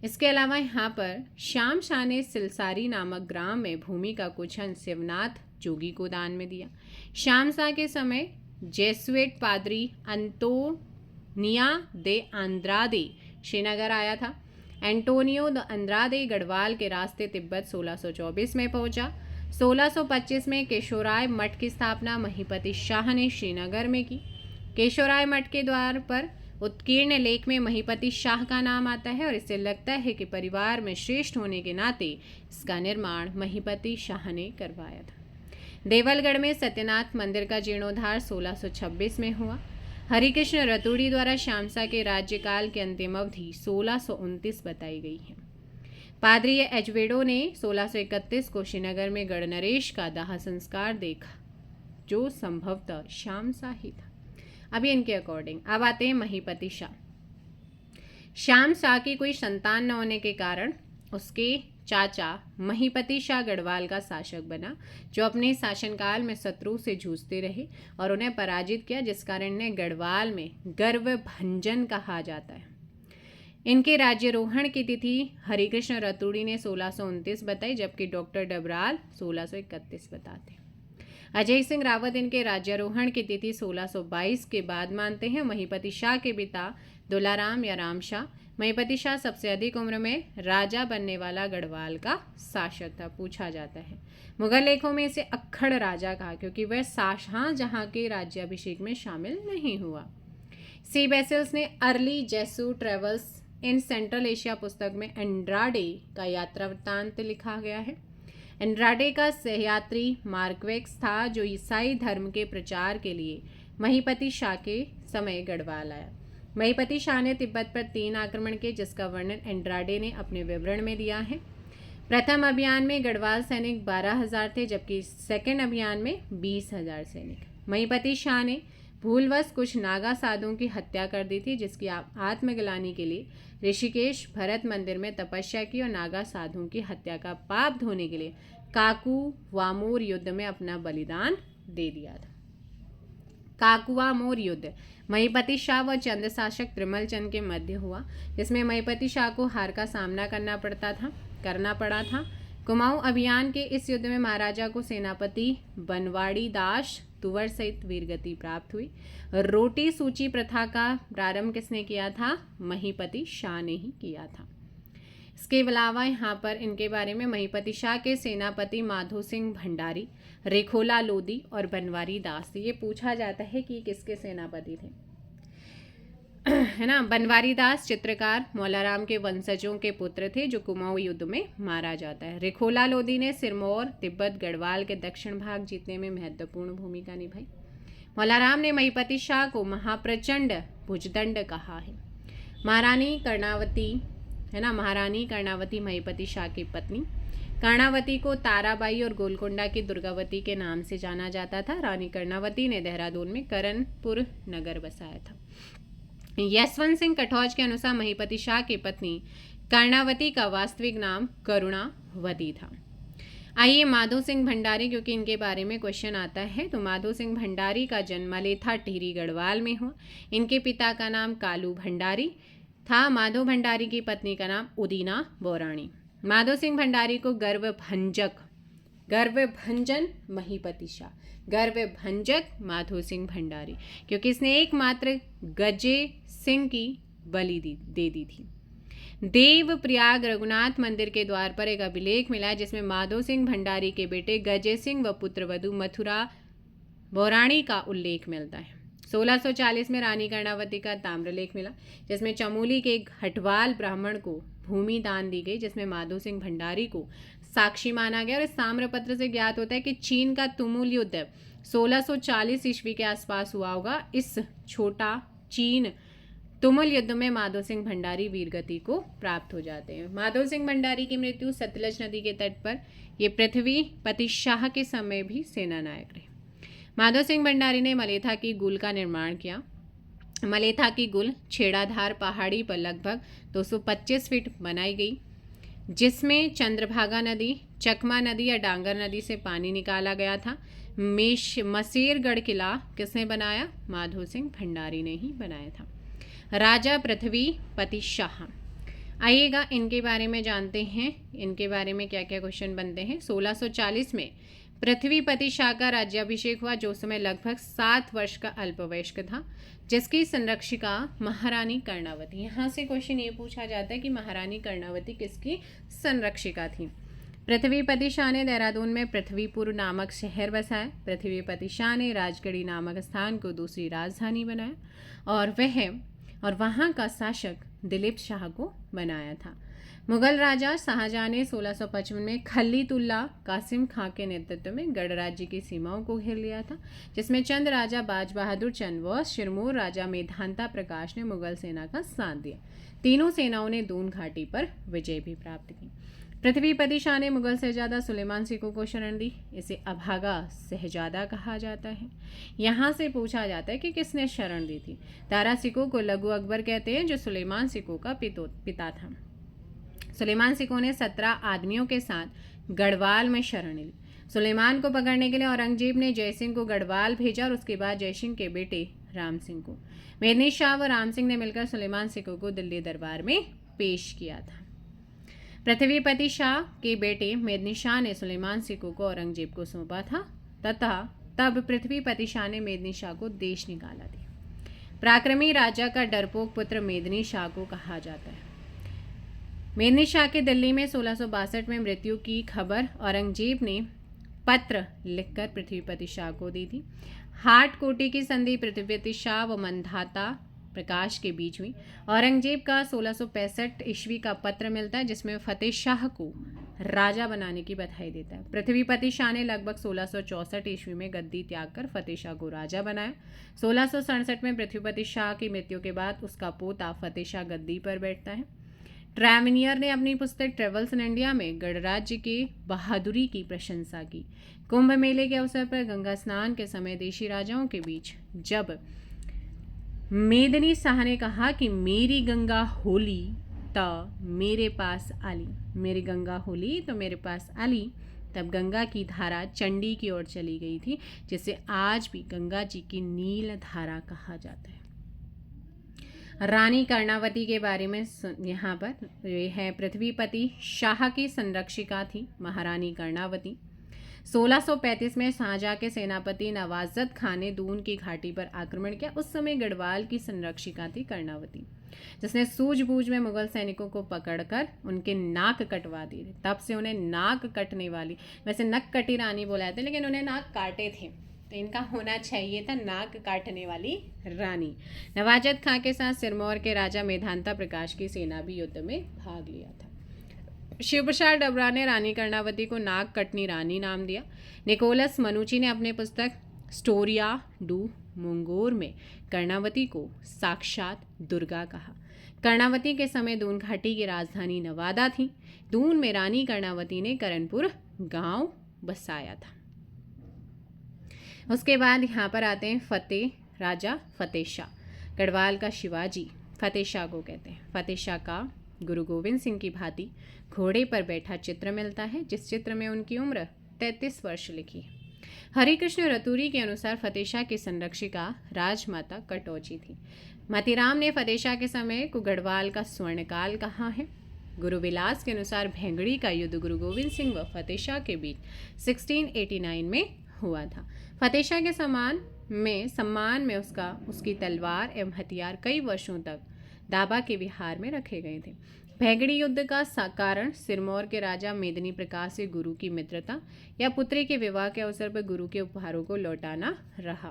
[SPEAKER 1] इसके अलावा यहाँ पर शामशाह ने सिलसारी नामक ग्राम में भूमि का कुछ अंश शिवनाथ जोगी को दान में दिया। शामशाह के समय जेसुएट पादरी अंतोनिया दे अंद्रादे श्रीनगर आया था। एंटोनियो द अंद्रादे गढ़वाल के रास्ते तिब्बत 1624 में पहुंचा। 1625 में केशोराय मठ की स्थापना महीपति शाह ने श्रीनगर में की। केशोराय मठ के द्वार पर उत्कीर्ण लेख में महीपति शाह का नाम आता है और इससे लगता है कि परिवार में श्रेष्ठ होने के नाते इसका निर्माण महीपति शाह ने करवाया था। देवलगढ़ में सत्यनाथ मंदिर का जीर्णोद्धार 1626 में हुआ। हरिकृष्ण रतूड़ी द्वारा शामशाह के राज्यकाल की अंतिम अवधि 1629 बताई गई है। पादरी एजवेडो ने 1631 को श्रीनगर में गढ़नरेश का दाह संस्कार देखा, जो संभवतः शामशाह ही था। अभी इनके अकॉर्डिंग अब आते हैं महीपति शाह। शामशाह की कोई संतान न होने के कारण उसके चाचा महीपति शाह गढ़वाल का शासक बना, जो अपने शासनकाल में शत्रु से जूझते रहे और उन्हें पराजित किया, जिस कारण इन्हें गढ़वाल में गर्व भंजन कहा जाता है। इनके राज्यरोहण की तिथि हरिकृष्ण रतूड़ी ने 1629 बताई, जबकि डॉक्टर डबराल 1631 बताते हैं। अजय सिंह रावत इनके राज्यारोहण की तिथि 1622 के बाद मानते हैं। महीपति शाह के पिता दुलाराम या रामशाह। महिपति शाह सबसे अधिक उम्र में राजा बनने वाला गढ़वाल का शासक था, पूछा जाता है। मुगल लेखों में इसे अक्खड़ राजा कहा क्योंकि वह शाहजहां के राज्याभिषेक में शामिल नहीं हुआ। सी बेसेल्स ने early Jesuit travels in central Asia पुस्तक में एंड्राडे का यात्रा वृत्तांत लिखा गया है। एंड्राडे का सहयात्री मार्क्वेक्स था जो ईसाई धर्म के प्रचार के लिए महिपति शाह के समय गढ़वाल आया। महिपति शाह ने तिब्बत पर 3 आक्रमण किए जिसका वर्णन एंड्राडे ने अपने विवरण में दिया है। प्रथम अभियान में गढ़वाल सैनिक 12,000 थे जबकि सेकंड अभियान में 20,000 सैनिक। महिपति शाह ने भूलवश कुछ नागा साधुओं की हत्या कर दी थी जिसकी आत्मग्लानि के लिए ऋषिकेश भरत मंदिर में तपस्या की और नागा साधुओं की हत्या का पाप धोने के लिए काकू वामोर युद्ध में अपना बलिदान दे दिया था। काकुवामोर युद्ध महिपति शाह व चंद शासक त्रिमल चंद के मध्य हुआ जिसमें महिपति शाह को हार का सामना करना पड़ा था। कुमाऊं अभियान के इस युद्ध में महाराजा को सेनापति बनवाड़ी दास तुवर सहित वीरगति प्राप्त हुई। रोटी सूची प्रथा का प्रारंभ किसने किया था? महिपति शाह ने ही किया था। इसके अलावा यहाँ पर इनके बारे में महिपति शाह के सेनापति माधो सिंह भंडारी, रेखोला लोदी और बनवारी दास थे। ये पूछा जाता है कि किसके सेनापति थे, है ना। बनवारी दास चित्रकार मौलाराम के वंशजों के पुत्र थे जो कुमाऊं युद्ध में मारा जाता है। रेखोला लोदी ने सिरमौर तिब्बत गढ़वाल के दक्षिण भाग जीतने में महत्वपूर्ण भूमिका निभाई। मौलाराम ने महिपति शाह को महाप्रचंड भुजदंड कहा है। महारानी कर्णावती, है ना, महारानी कर्णावती महिपति शाह की पत्नी। कर्णावती को ताराबाई और गोलकोंडा की दुर्गावती के नाम से जाना जाता था। रानी कर्णावती ने देहरादून में करनपुर नगर बसाया था। यशवंत सिंह कटौज के अनुसार महिपति शाह की पत्नी कर्णावती का वास्तविक नाम करुणावती था। आइए माधो सिंह भंडारी, क्योंकि इनके बारे में क्वेश्चन आता है, तो माधो सिंह भंडारी का जन्म मलेथा टिहरी गढ़वाल में हुआ। इनके पिता का नाम कालू भंडारी था। माधो भंडारी की पत्नी का नाम उदीना बोराणी। माधो सिंह भंडारी को गर्वभंजन महिपति शाह, गर्वभंजक माधो सिंह भंडारी, क्योंकि इसने एकमात्र गजे सिंह की बलि दे दी थी। देव प्रयाग रघुनाथ मंदिर के द्वार पर एक अभिलेख मिला है जिसमें माधो सिंह भंडारी के बेटे गजे सिंह व पुत्रवधु मथुरा बोराणी का उल्लेख मिलता है। 1640 में रानी कर्णावती का ताम्रलेख मिला जिसमें चमोली के एक हटवाल ब्राह्मण को भूमि दान दी गई, जिसमें माधो सिंह भंडारी को साक्षी माना गया। और इस ताम्रपत्र से ज्ञात होता है कि चीन का तुमुल युद्ध 1640 ईस्वी के आसपास हुआ होगा। इस छोटा चीन तुमुल युद्ध में माधो सिंह भंडारी वीरगति को प्राप्त हो जाते हैं। माधो सिंह भंडारी की मृत्यु सतलज नदी के तट पर, ये पृथ्वीपति शाह के समय भी सेनानायक रहे। माधो सिंह भंडारी ने मलेथा की गुल का निर्माण किया। मलेथा की गुल छेड़ाधार पहाड़ी पर लगभग 225 फीट बनाई गई, जिसमें चंद्रभागा नदी, चकमा नदी या डांगर नदी से पानी निकाला गया था। मसेरगढ़ किला किसने बनाया? माधो सिंह भंडारी ने ही बनाया था। राजा पृथ्वीपति शाह, आइएगा इनके बारे में जानते हैं, इनके बारे में क्या क्या क्वेश्चन बनते हैं। 1640 में पृथ्वीपति शाह का राज्याभिषेक हुआ जो समय लगभग 7 वर्ष का अल्पवयस्क था, जिसकी संरक्षिका महारानी कर्णावती। यहाँ से क्वेश्चन ये पूछा जाता है कि महारानी कर्णावती किसकी संरक्षिका थी। पृथ्वीपति शाह ने देहरादून में पृथ्वीपुर नामक शहर बसाया। पृथ्वीपति शाह ने राजगढ़ी नामक स्थान को दूसरी राजधानी बनाया और वहाँ का शासक दिलीप शाह को बनाया था। मुगल राजा शाहजहां ने 1655 में खलीतुल्ला कासिम खां के नेतृत्व में गढ़ राज्य की सीमाओं को घेर लिया था, जिसमें चंद राजा बाज बहादुर चंद व सिरमौर राजा मेधांता प्रकाश ने मुगल सेना का साथ दिया। तीनों सेनाओं ने दून घाटी पर विजय भी प्राप्त की। पृथ्वीपति शाह ने मुगल शहजादा सुलेमान सिको को शरण दी। इसे अभागा शहजादा कहा जाता है। यहाँ से पूछा जाता है कि किसने शरण दी थी। दारा सिको को लघु अकबर कहते हैं, जो सुलेमान सिको का पिता था। सुलेमान सिको ने 17 आदमियों के साथ गढ़वाल में शरण ली। सुलेमान को पकड़ने के लिए औरंगजेब ने जयसिंह को गढ़वाल भेजा और उसके बाद जयसिंह के बेटे राम सिंह को। मेदिनी शाह व राम सिंह ने मिलकर सुलेमान सिको को दिल्ली दरबार में पेश किया था। पृथ्वीपति शाह के बेटे मेदिनी शाह ने सुलेमान सिको को औरंगजेब को सौंपा था तथा तब पृथ्वीपति शाह ने मेदिनी शाह को देश निकाला दिया। पराक्रमी राजा का डरपोक पुत्र मेदिनी शाह को कहा जाता है। मेदिनी शाह की दिल्ली में 1662 में मृत्यु की खबर औरंगजेब ने पत्र लिखकर पृथ्वीपति शाह को दी थी। हाट कोटी की संधि पृथ्वीपति शाह व मंधाता प्रकाश के बीच हुई। औरंगजेब का 1665 ईस्वी का पत्र मिलता है जिसमें फतेह शाह को राजा बनाने की बधाई देता है। पृथ्वीपति शाह ने लगभग 1664 ईस्वी में गद्दी त्याग कर फतेह शाह को राजा बनाया। 1667 में पृथ्वीपति शाह की मृत्यु के बाद उसका पोता फतेह शाह गद्दी पर बैठता है। ट्रैवनियर ने अपनी पुस्तक ट्रेवल्स इन इंडिया में गणराज्य के बहादुरी की प्रशंसा की। कुंभ मेले के अवसर पर गंगा स्नान के समय देशी राजाओं के बीच जब मेदिनी शाह ने कहा कि मेरी गंगा होली तो मेरे पास आली, मेरी गंगा होली तो मेरे पास आली, तब गंगा की धारा चंडी की ओर चली गई थी, जिसे आज भी गंगा जी की नील धारा कहा जाता है। रानी कर्णावती के बारे में यहाँ पर ये है, पृथ्वीपति शाह की संरक्षिका थी महारानी कर्णावती। 1635 में शाहजहाँ के सेनापति नवाजत खान ने दून की घाटी पर आक्रमण किया। उस समय गढ़वाल की संरक्षिका थी कर्णावती, जिसने सूझबूझ में मुगल सैनिकों को पकड़कर उनके नाक कटवा दिए। तब से उन्हें नाक कटने वाली, वैसे नक कटी रानी बोला था, लेकिन उन्हें नाक काटे थे, तो इनका होना चाहिए था नाक काटने वाली रानी। नवाजत खां के साथ सिरमौर के राजा मेधांता प्रकाश की सेना भी युद्ध में भाग लिया था। शिव प्रसाद डबरा ने रानी कर्णावती को नाक कटनी रानी नाम दिया। निकोलस मनुची ने अपने पुस्तक स्टोरिया डू मुंगोर में कर्णावती को साक्षात दुर्गा कहा। कर्णावती के समय दून घाटी की राजधानी नवादा थी। दून में रानी कर्णावती ने करनपुर गांव बसाया था। उसके बाद यहाँ पर आते हैं फतेह, राजा फतेह शाह। गढ़वाल का शिवाजी फतेह शाह को कहते हैं। फतेह शाह का गुरु गोविंद सिंह की भांति घोड़े पर बैठा चित्र मिलता है, जिस चित्र में उनकी उम्र 33 वर्ष लिखी है। हरिकृष्ण रतूरी के अनुसार फतेह शाह की संरक्षिका राजमाता कटौची थी। मतीराम ने फतेह शाह के समय को गढ़वाल का स्वर्णकाल कहा है। गुरु विलास के अनुसार भेंगड़ी का युद्ध गुरु गोविंद सिंह व फतेह शाह के बीच 1689 में हुआ था। फतेह शाह के सम्मान में उसकी तलवार एवं हथियार कई वर्षों तक दाबा के विहार में रखे गए थे। भेंगड़ी युद्ध का कारण सिरमौर के राजा मेदिनी प्रकाश से गुरु की मित्रता या पुत्री के विवाह के अवसर पर गुरु के उपहारों को लौटाना रहा।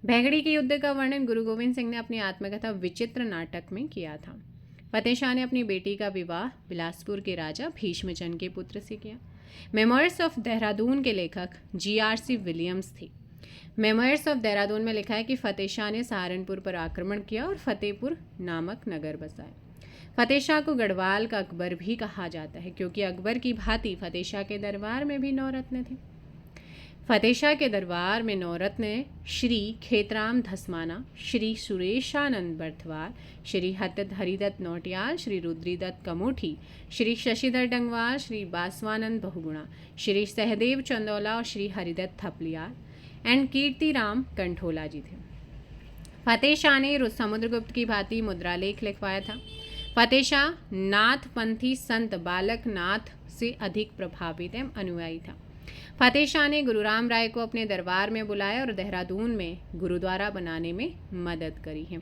[SPEAKER 1] भेंगड़ी के युद्ध का वर्णन गुरु गोविंद सिंह ने अपनी आत्मकथा विचित्र नाटक में किया था। फतेह शाह ने अपनी बेटी का विवाह बिलासपुर के राजा भीष्मचंद के पुत्र से किया। मेमोयर्स ऑफ देहरादून के लेखक GRC विलियम्स थे। मेमोयर्स ऑफ देहरादून में लिखा है कि फतेह शाह ने सहारनपुर पर आक्रमण किया और फतेहपुर नामक नगर बसाए। फतेह शाह को गढ़वाल का अकबर भी कहा जाता है, क्योंकि अकबर की भांति फतेह शाह के दरबार में भी 9 रत्न थे। फतेह शाह के दरबार में 9 रत्न श्री खेतराम धसमाना, श्री सुरेशानंद बर्थवाल, श्री हरिदत्त नौटियाल, श्री रुद्रीदत्त कमोठी, श्री शशिधर डंगवाल, श्री बासवानंद बहुगुणा, श्री सहदेव चंदौला और श्री हरिदत्त थपलियाल एंड कीर्तिराम कंठोला जी थे। फतेह शाह ने समुद्रगुप्त की भांति मुद्रालेख लिखवाया था। फतेह शाह नाथपंथी संत बालक नाथ से अधिक प्रभावित एवं अनुयायी था। फतेह शाह ने गुरु राम राय को अपने दरबार में बुलाया और देहरादून में गुरुद्वारा बनाने में मदद करी है।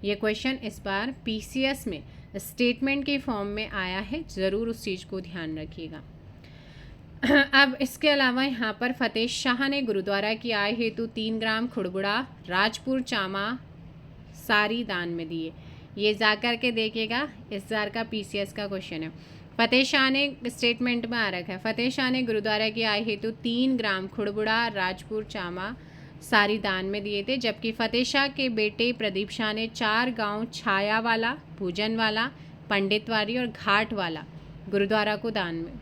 [SPEAKER 1] ये क्वेश्चन इस बार PCS में स्टेटमेंट के फॉर्म में आया है, ज़रूर उस चीज़ को ध्यान रखिएगा। अब इसके अलावा यहाँ पर फतेह शाह ने गुरुद्वारा की आय हेतु 3 ग्राम खुड़बुड़ा राजपुर चामा सारी दान में दिए। ये जा कर के देखिएगा, इस बार का PCS का क्वेश्चन है। फतेह शाह ने स्टेटमेंट में आ रखा है, फतेह शाह ने गुरुद्वारा की आय हेतु 3 ग्राम खुड़बुड़ा राजपुर चामा सारी दान में दिए थे, जबकि फतेह शाह के बेटे प्रदीप शाह ने 4 गांव छाया वाला, पूजन वाला, पंडितवाड़ी और घाट वाला गुरुद्वारा को दान में।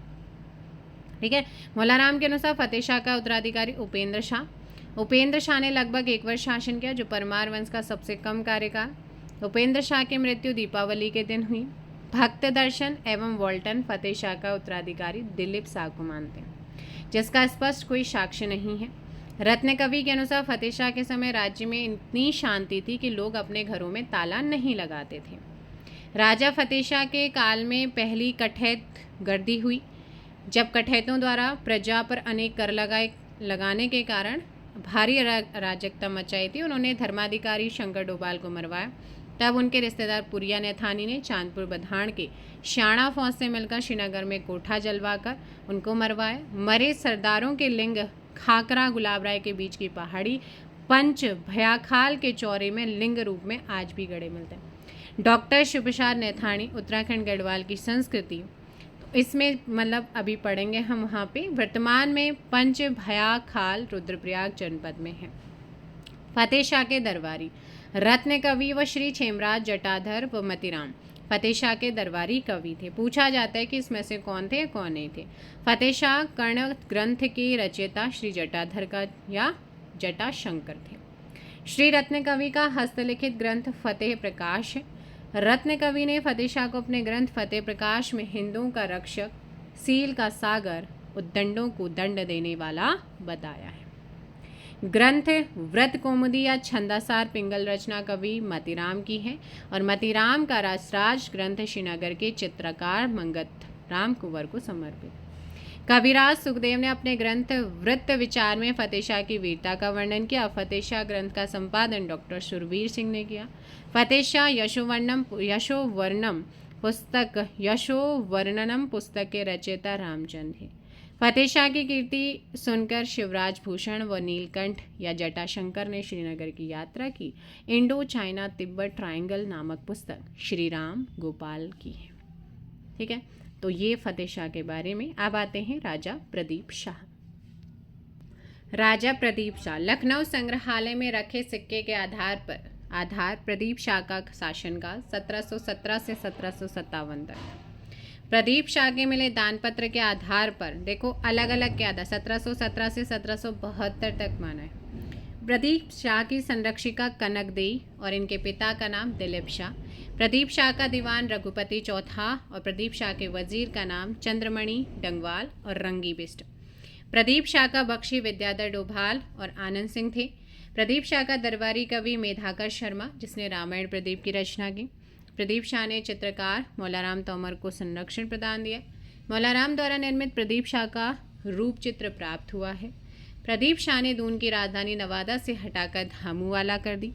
[SPEAKER 1] ठीक है। मौलाराम के अनुसार फतेह शाह का उत्तराधिकारी उपेंद्र शाह ने लगभग 1 वर्ष शासन किया, जो परमार वंश का सबसे कम कार्यकाल। उपेंद्र शाह की मृत्यु दीपावली के दिन हुई। भक्त दर्शन एवं वॉल्टन फतेह शाह का उत्तराधिकारी दिलीप शाह को मानते हैं, जिसका स्पष्ट कोई साक्ष्य नहीं है। रत्न कवि के अनुसार फतेह शाह के समय राज्य में इतनी शांति थी कि लोग अपने घरों में ताला नहीं लगाते थे। राजा फतेह शाह के काल में पहली कठैत गर्दी हुई, जब कठैतों द्वारा प्रजा पर अनेक कर लगाने के कारण भारी अराजकता मचाई थी। उन्होंने धर्माधिकारी शंकर डोभाल को मरवाया। तब उनके रिश्तेदार पुरिया नैथानी ने चांदपुर बधान के श्याणा फौज से मिलकर श्रीनगर में कोठा जलवाकर उनको मरवाया। मरे सरदारों के लिंग खाकरा गुलाब राय के बीच की पहाड़ी पंच भयाखाल के चौरे में लिंग रूप में आज भी गड़े मिलते हैं। डॉक्टर शिव प्रसाद नैथानी उत्तराखंड गढ़वाल की संस्कृति, तो इसमें मतलब अभी पढ़ेंगे हम वहाँ पे। वर्तमान में पंच भयाखाल रुद्रप्रयाग जनपद में है। फतेह शाह के दरबारी रत्न कवि व श्री क्षेमराज जटाधर व मतीराम फतेह शाह के दरबारी कवि थे। पूछा जाता है कि इसमें से कौन थे कौन नहीं थे। फतेह शाह कर्ण ग्रंथ के रचयिता श्री जटाधर का या जटाशंकर थे। श्री रत्न कवि का हस्तलिखित ग्रंथ फतेह प्रकाश है। रत्न कवि ने फतेह शाह को अपने ग्रंथ फतेह प्रकाश में हिंदुओं का रक्षक, सील का सागर, उद्दंडों को दंड देने वाला बताया है। ग्रंथ व्रत कौमुदी या छंदासार पिंगल रचना कवि मतीराम की है और मतीराम का राजराज ग्रंथ श्रीनगर के चित्रकार मंगत राम कुंवर को समर्पित। कविराज सुखदेव ने अपने ग्रंथ वृत्त विचार में फतेह शाह की वीरता का वर्णन किया। फतेह शाह ग्रंथ का संपादन डॉक्टर सुरवीर सिंह ने किया। फतेह शाह यशोवर्णनम पुस्तक के रचयिता रामचंद्र हैं। फतेह शाह की कीर्ति सुनकर शिवराज भूषण व नीलकंठ या जटाशंकर ने श्रीनगर की यात्रा की। इंडो चाइना तिब्बत ट्रायंगल नामक पुस्तक श्री राम गोपाल की है। ठीक है, तो ये फतेह शाह के बारे में। अब आते हैं राजा प्रदीप शाह। राजा प्रदीप शाह लखनऊ संग्रहालय में रखे सिक्के के आधार प्रदीप शाह का शासनकाल 1717 से 1757 तक। प्रदीप शाह के मिले दानपत्र के आधार पर देखो अलग अलग क्या था, 1717 से 1772 तक माना है। प्रदीप शाह की संरक्षिका कनक देई और इनके पिता का नाम दिलीप शाह। प्रदीप शाह का दीवान रघुपति चौथा और प्रदीप शाह के वजीर का नाम चंद्रमणि डंगवाल और रंगी बिष्ट। प्रदीप शाह का बख्शी विद्याधर डोभाल और आनंद सिंह थे। प्रदीप शाह का दरबारी कवि मेधाकर शर्मा, जिसने रामायण प्रदीप की रचना की। प्रदीप शाह ने चित्रकार मौलाराम तोमर को संरक्षण प्रदान दिया। मौलाराम द्वारा निर्मित प्रदीप शाह का रूप चित्र प्राप्त हुआ है। प्रदीप शाह ने दून की राजधानी नवादा से हटाकर धामुवाला कर दी।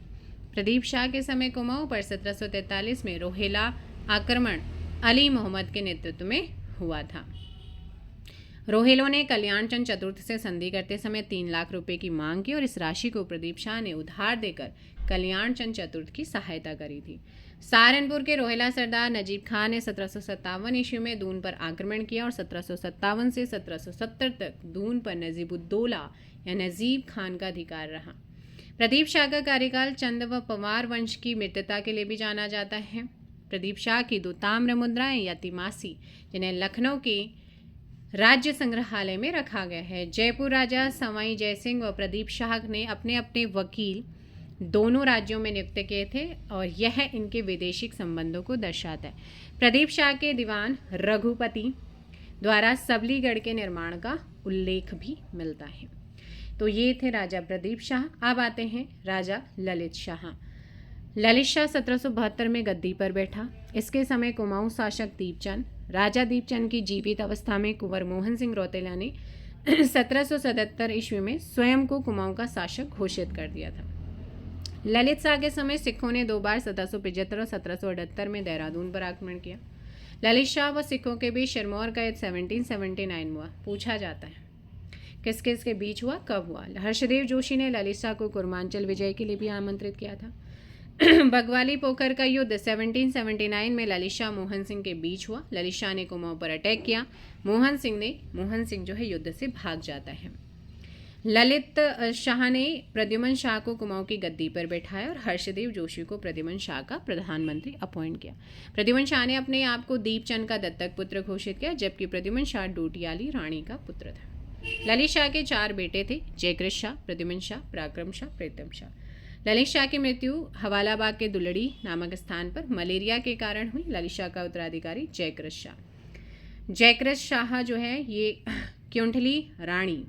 [SPEAKER 1] प्रदीप शाह के समय कुमाऊं पर 1743 में रोहेला आक्रमण अली मोहम्मद के नेतृत्व में हुआ था। रोहेलों ने कल्याण चंद चतुर्थ से संधि करते समय 3 लाख रुपए की मांग की और इस राशि को प्रदीप शाह ने उधार देकर कल्याण चंद चतुर्थ की सहायता करी थी। सहारनपुर के रोहेला सरदार नजीब खान ने 1757 ईस्वी में दून पर आक्रमण किया और 1757 से 1770 तक दून पर नजीबुद्दौला या नजीब खान का अधिकार रहा। प्रदीप शाह का कार्यकाल चंद व पवार वंश की मित्रता के लिए भी जाना जाता है। प्रदीप शाह की 2 ताम्र मुद्राएं या तिमासी, जिन्हें लखनऊ के राज्य संग्रहालय में रखा गया है। जयपुर राजा सवाई जयसिंह व प्रदीप शाह ने अपने अपने वकील दोनों राज्यों में नियुक्त किए थे और यह इनके विदेशी संबंधों को दर्शाता है। प्रदीप शाह के दीवान रघुपति द्वारा सबलीगढ़ के निर्माण का उल्लेख भी मिलता है। तो ये थे राजा प्रदीप शाह। अब आते हैं राजा ललित शाह। ललित शाह 1772 में गद्दी पर बैठा। इसके समय कुमाऊं शासक दीपचंद, राजा दीपचंद की जीवित अवस्था में कुंवर मोहन सिंह रौतेला ने 1777 ईस्वी में स्वयं को कुमाऊं का शासक घोषित कर दिया था। ललित शाह के समय सिखों ने 2 बार 1775 और 1778 में देहरादून पर आक्रमण किया। ललित शाह व सिखों के बीच सिरमौर का युद्ध 1779 हुआ। पूछा जाता है किस किस के बीच हुआ, कब हुआ। हर्षदेव जोशी ने ललित शाह को कुर्मांचल विजय के लिए भी आमंत्रित किया था। बगवाली पोखर का युद्ध 1779 में ललित शाह मोहन सिंह के बीच हुआ। ललित शाह ने कुमाऊं पर अटैक किया। मोहन सिंह जो है युद्ध से भाग जाता है। ललित शाह ने प्रद्युमन शाह को कुमाऊं की गद्दी पर बैठाया और हर्षदेव जोशी को प्रद्युमन शाह का प्रधानमंत्री अपॉइंट किया। प्रद्युमन शाह ने अपने आप को दीपचंद का दत्तक पुत्र घोषित किया, जबकि प्रद्युमन शाह डोटियाली रानी का पुत्र था। ललित शाह के 4 बेटे थे, जयकृत शाह, प्रद्युमन शाह, पराक्रम शाह, प्रीतम शाह। ललित शाह की मृत्यु हवालाबाग के दुलड़ी नामक स्थान पर मलेरिया के कारण हुई। ललित शाह का उत्तराधिकारी जयकृत शाह जो है ये क्योंठली रानी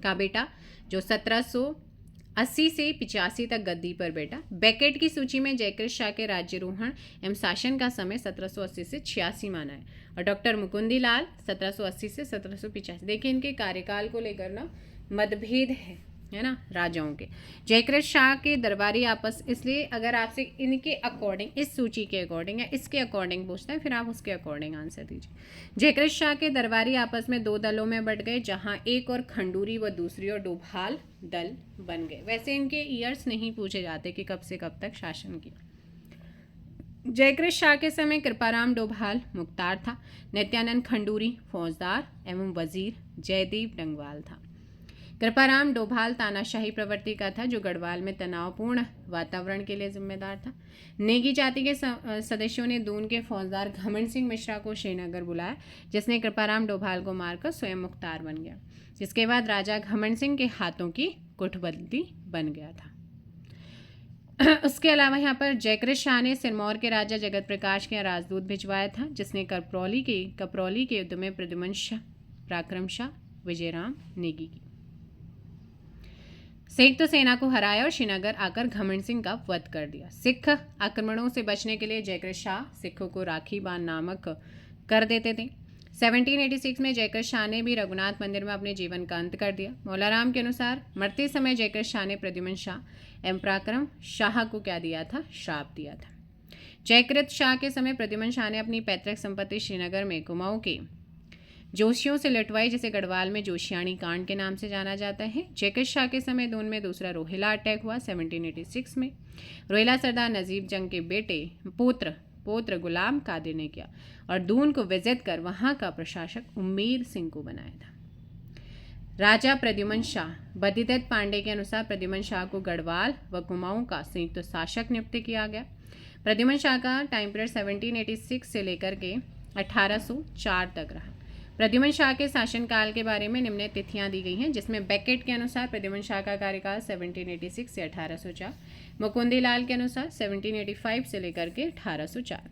[SPEAKER 1] का बेटा, जो 1780 से 85 तक गद्दी पर बैठा। बेकेट की सूची में जयकृत शाह के राज्यरोहण एवं शासन का समय 1780 से 86 माना है और डॉक्टर मुकुंदी लाल 1780 से 1785। देखिए इनके कार्यकाल को लेकर ना मतभेद है। है ना, राजाओं के। जयकृत शाह के दरबारी आपस, इसलिए अगर आपसे इनके अकॉर्डिंग, इस सूची के अकॉर्डिंग या इसके अकॉर्डिंग पूछता है, फिर आप उसके अकॉर्डिंग आंसर दीजिए। जयकृत शाह के दरबारी आपस में दो दलों में बट गए, जहां एक और खंडूरी व दूसरी और डोभाल दल बन गए। वैसे इनके ईयर्स नहीं पूछे जाते कि कब से कब तक शासन किया। जयकृत शाह के समय कृपाराम डोभाल मुख्तार था, नित्यानंद खंडूरी फौजदार एवं वजीर जयदेव डंगवाल था। कृपाराम डोभाल तानाशाही प्रवृत्ति का था, जो गढ़वाल में तनावपूर्ण वातावरण के लिए जिम्मेदार था। नेगी जाति के सदस्यों ने दून के फौजदार घमंड सिंह मिश्रा को श्रीनगर बुलाया, जिसने कृपाराम डोभाल को मारकर स्वयं मुख्तार बन गया, जिसके बाद राजा घमंड सिंह के हाथों की गुटबंदी बन गया था। उसके अलावा यहाँ पर जयकृत शाह ने सिरमौर के राजा जगत प्रकाश के राजदूत भिजवाया था, जिसने कपरौली के युद्ध में प्रद्युमन शाह, पराक्रम शाह, विजयराम नेगी की संयुक्त सेना को हराया और श्रीनगर आकर घमंड सिंह का वध कर दिया। सिख आक्रमणों से बचने के लिए जयकृत शाह सिखों को राखी बांध नामक कर देते थे। 1786 में जयकृत शाह ने भी रघुनाथ मंदिर में अपने जीवन का अंत कर दिया। मौलाराम के अनुसार मरते समय जयकृत शाह ने प्रद्युमन शाह एवं पराक्रम शाह को क्या दिया था? श्राप दिया था। जयकृत शाह के समय प्रद्युमन शाह ने अपनी पैतृक संपत्ति श्रीनगर में कुमाऊं के जोशियों से लुटवाई, जिसे गढ़वाल में जोशियाणी कांड के नाम से जाना जाता है। जयकृत शाह के समय दून में दूसरा रोहिला अटैक हुआ 1786 में। रोहिला सरदार नजीब जंग के बेटे पौत्र गुलाम कादिर ने किया और दून को विजिट कर वहां का प्रशासक उम्मीर सिंह को बनाया था। राजा प्रद्युमन शाह, बद्रीदत्त पांडे के अनुसार प्रद्युमन शाह को गढ़वाल व कुमाऊं का संयुक्त शासक नियुक्त किया गया। प्रद्युमन शाह का टाइम पीरियड 1786 से लेकर के 1804 तक रहा। प्रद्युमन शाह के शासनकाल के बारे में निम्न तिथियां दी गई हैं, जिसमें बेकेट के अनुसार प्रद्युमन शाह का कार्यकाल 1786 से 1804, मुकुंदीलाल के अनुसार 1785 से लेकर के 1804।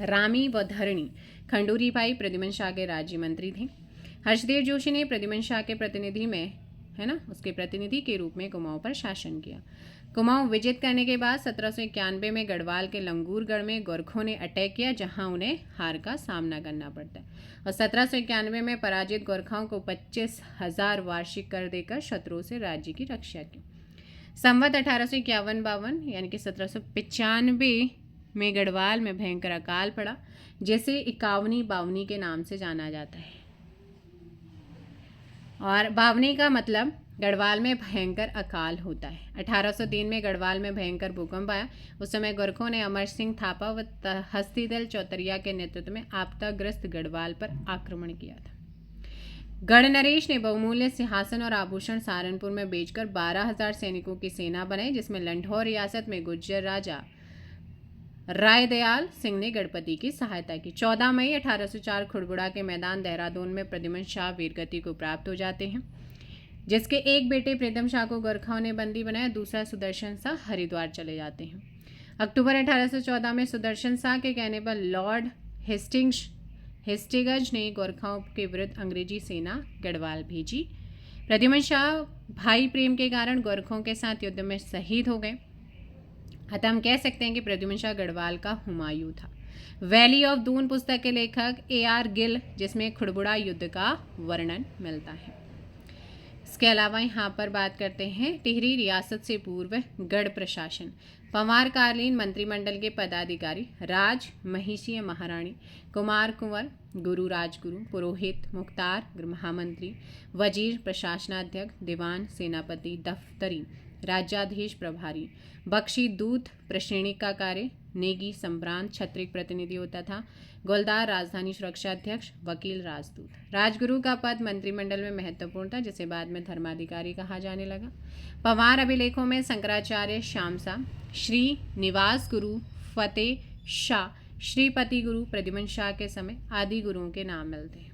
[SPEAKER 1] रामी व धरणी खंडूरी भाई प्रद्युमन शाह के राज्य मंत्री थे। हर्षदेव जोशी ने प्रद्युमन शाह के प्रतिनिधि में, है ना, उसके प्रतिनिधि के रूप में कुमाऊं पर शासन किया। कुमाऊं विजित करने के बाद 1791 में गढ़वाल के लंगूरगढ़ में गोरखों ने अटैक किया, जहां उन्हें हार का सामना करना पड़ता है, और 1791 में पराजित गोरखाओं को 25,000 वार्षिक कर देकर शत्रुओं से राज्य की रक्षा की। संवत 1851 यानी कि 1795 में गढ़वाल में भयंकर अकाल पड़ा, जिसे 51 बावनी के नाम से जाना जाता है। और बावनी का मतलब गढ़वाल में भयंकर अकाल होता है। 1803 में गढ़वाल में भयंकर भूकंप आया। उस समय गोरखों ने अमर सिंह थापा व हस्तीदल चौतरिया के नेतृत्व में आपदाग्रस्त गढ़वाल पर आक्रमण किया था। गढ़ नरेश ने बहुमूल्य सिंहासन और आभूषण सहारनपुर में बेचकर 12,000 सैनिकों की सेना बनाई, जिसमें लंढौर रियासत में गुज्जर राजा राय दयाल सिंह ने गणपति की सहायता की। 14 मई 1804 खुड़बुड़ा के मैदान देहरादून में प्रद्युमन शाह वीरगति को प्राप्त हो जाते हैं, जिसके एक बेटे प्रीतम शाह को गोरखाओं ने बंदी बनाया, दूसरा सुदर्शन शाह हरिद्वार चले जाते हैं। अक्टूबर 1814 में सुदर्शन शाह के कहने पर लॉर्ड हेस्टिंग्स ने गोरखाओं के विरुद्ध अंग्रेजी सेना गढ़वाल भेजी। प्रद्युमन शाह भाई प्रेम के कारण गोरखों के साथ युद्ध में शहीद हो गए। अतः हम कह सकते हैं कि प्रद्युमन शाह गढ़वाल का हुमायूं था। वैली ऑफ दून पुस्तक के लेखक A.R. गिल, जिसमें खुड़बुड़ा युद्ध का वर्णन मिलता है। इसके अलावा यहाँ पर बात करते हैं टिहरी रियासत से पूर्व गढ़ प्रशासन। पंवार कालीन मंत्रिमंडल के पदाधिकारी राज महिषीय महारानी, कुमार कुंवर, गुरु राजगुरु, पुरोहित, मुख्तार, महामंत्री, वजीर, प्रशासनाध्यक्ष, दीवान, सेनापति, दफ्तरी, राज्याधीश, प्रभारी, बख्शी, दूत, प्रश्रेणिक का कार्य, नेगी, संभ्रांत, छत्रिक प्रतिनिधि होता था, गोलदार, राजधानी सुरक्षा अध्यक्ष, वकील, राजदूत। राजगुरु का पद मंत्रिमंडल में महत्वपूर्ण था, जिसे बाद में धर्माधिकारी कहा जाने लगा। पंवार अभिलेखों में शंकराचार्य श्यामसा, श्री निवास गुरु फतेह शाह, श्रीपति गुरु प्रद्युमन शाह के समय आदि गुरुओं के नाम मिलते हैं।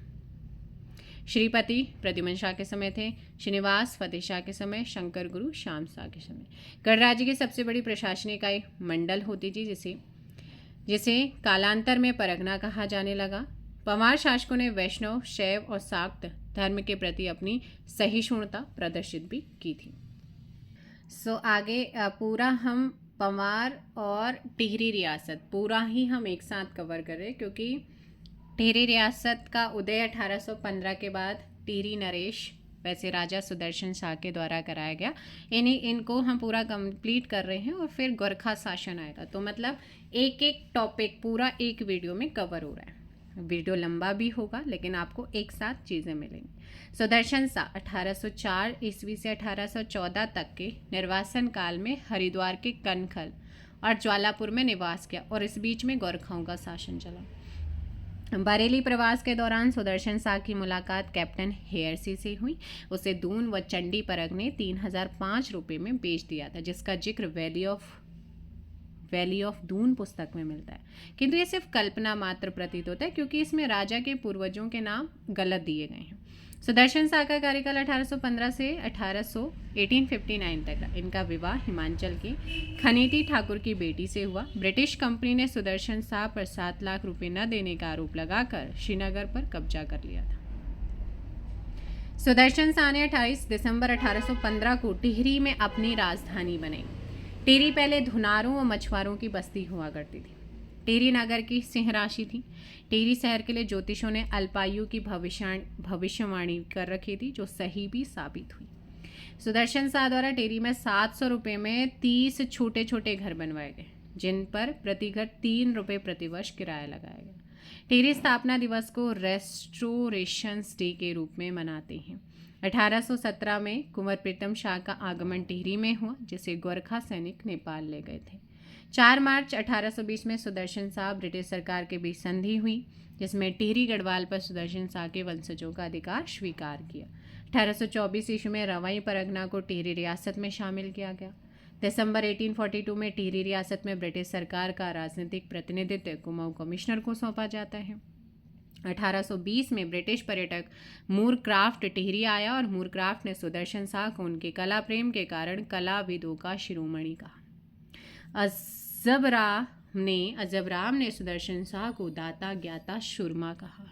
[SPEAKER 1] श्रीपति प्रद्युमन शाह के समय थे, श्रीनिवास फतेह शाह के समय, शंकर गुरु श्याम शाह के समय। गढ़ राज्य की सबसे बड़ी प्रशासनिक इकाई मंडल होती थी, जिसे कालांतर में परगना कहा जाने लगा। पंवार शासकों ने वैष्णव, शैव और शाक्त धर्म के प्रति अपनी सहिष्णुता प्रदर्शित भी की थी। आगे पूरा हम पंवार और टिहरी रियासत पूरा ही हम एक साथ कवर कर रहे हैं, क्योंकि टिहरी रियासत का उदय 1815 के बाद टिहरी नरेश वैसे राजा सुदर्शन शाह के द्वारा कराया गया। इनको हम पूरा कंप्लीट कर रहे हैं और फिर गोरखा शासन आएगा। तो मतलब एक एक टॉपिक पूरा एक वीडियो में कवर हो रहा है। वीडियो लंबा भी होगा लेकिन आपको एक साथ चीज़ें मिलेंगी। सुदर्शन शाह 1804 ईस्वी से 1814 तक के निर्वासन काल में हरिद्वार के कनखल और ज्वालापुर में निवास किया और इस बीच में गोरखाओं का शासन चला। बरेली प्रवास के दौरान सुदर्शन शाह की मुलाकात कैप्टन हेयरसी से हुई। उसे दून व चंडी परग ने 3005 रुपये में बेच दिया था, जिसका जिक्र वैली ऑफ दून पुस्तक में मिलता है, किंतु ये सिर्फ कल्पना मात्र प्रतीत होता है क्योंकि इसमें राजा के पूर्वजों के नाम गलत दिए गए हैं। सुदर्शन शाह का कार्यकाल 1815 से 1859 तक रहा। इनका विवाह हिमाचल की खनीति ठाकुर की बेटी से हुआ। ब्रिटिश कंपनी ने सुदर्शन शाह पर 7 लाख रुपए न देने का आरोप लगाकर श्रीनगर पर कब्जा कर लिया था। सुदर्शन शाह ने 28 दिसंबर 1815 को टिहरी में अपनी राजधानी बनाई। टिहरी पहले धुनारों व मछुआरों की बस्ती हुआ करती थी। टिहरी नगर की सिंह राशि थी। टिहरी शहर के लिए ज्योतिषों ने अल्पायु की भविष्यवाणी कर रखी थी, जो सही भी साबित हुई। सुदर्शन शाह द्वारा टिहरी में 700 रुपये में 30 छोटे छोटे घर बनवाए गए, जिन पर प्रति घर 3 रुपये प्रतिवर्ष किराया लगाया गया। टिहरी स्थापना दिवस को रेस्टोरेशन डे के रूप में मनाते हैं। 1817 में कुंवर प्रीतम शाह का आगमन टिहरी में हुआ, जिसे गोरखा सैनिक नेपाल ले गए थे। 4 मार्च 1820 में सुदर्शन शाह ब्रिटिश सरकार के बीच संधि हुई, जिसमें टिहरी गढ़वाल पर सुदर्शन शाह के वंशजों का अधिकार स्वीकार किया। 1824 ईस्वी में रवाई परगना को टिहरी रियासत में शामिल किया गया। दिसंबर 1842 में टिहरी रियासत में ब्रिटिश सरकार का राजनीतिक प्रतिनिधित्व कुमाऊं कमिश्नर को सौंपा जाता है। 1820 में ब्रिटिश पर्यटक मूरक्राफ्ट टिहरी आया और मूरक्राफ्ट ने सुदर्शन शाह को उनके कला प्रेम के कारण कलाविदों का शिरोमणि कहा। अजबराम ने सुदर्शन शाह को दाता ज्ञाता सुरमा कहा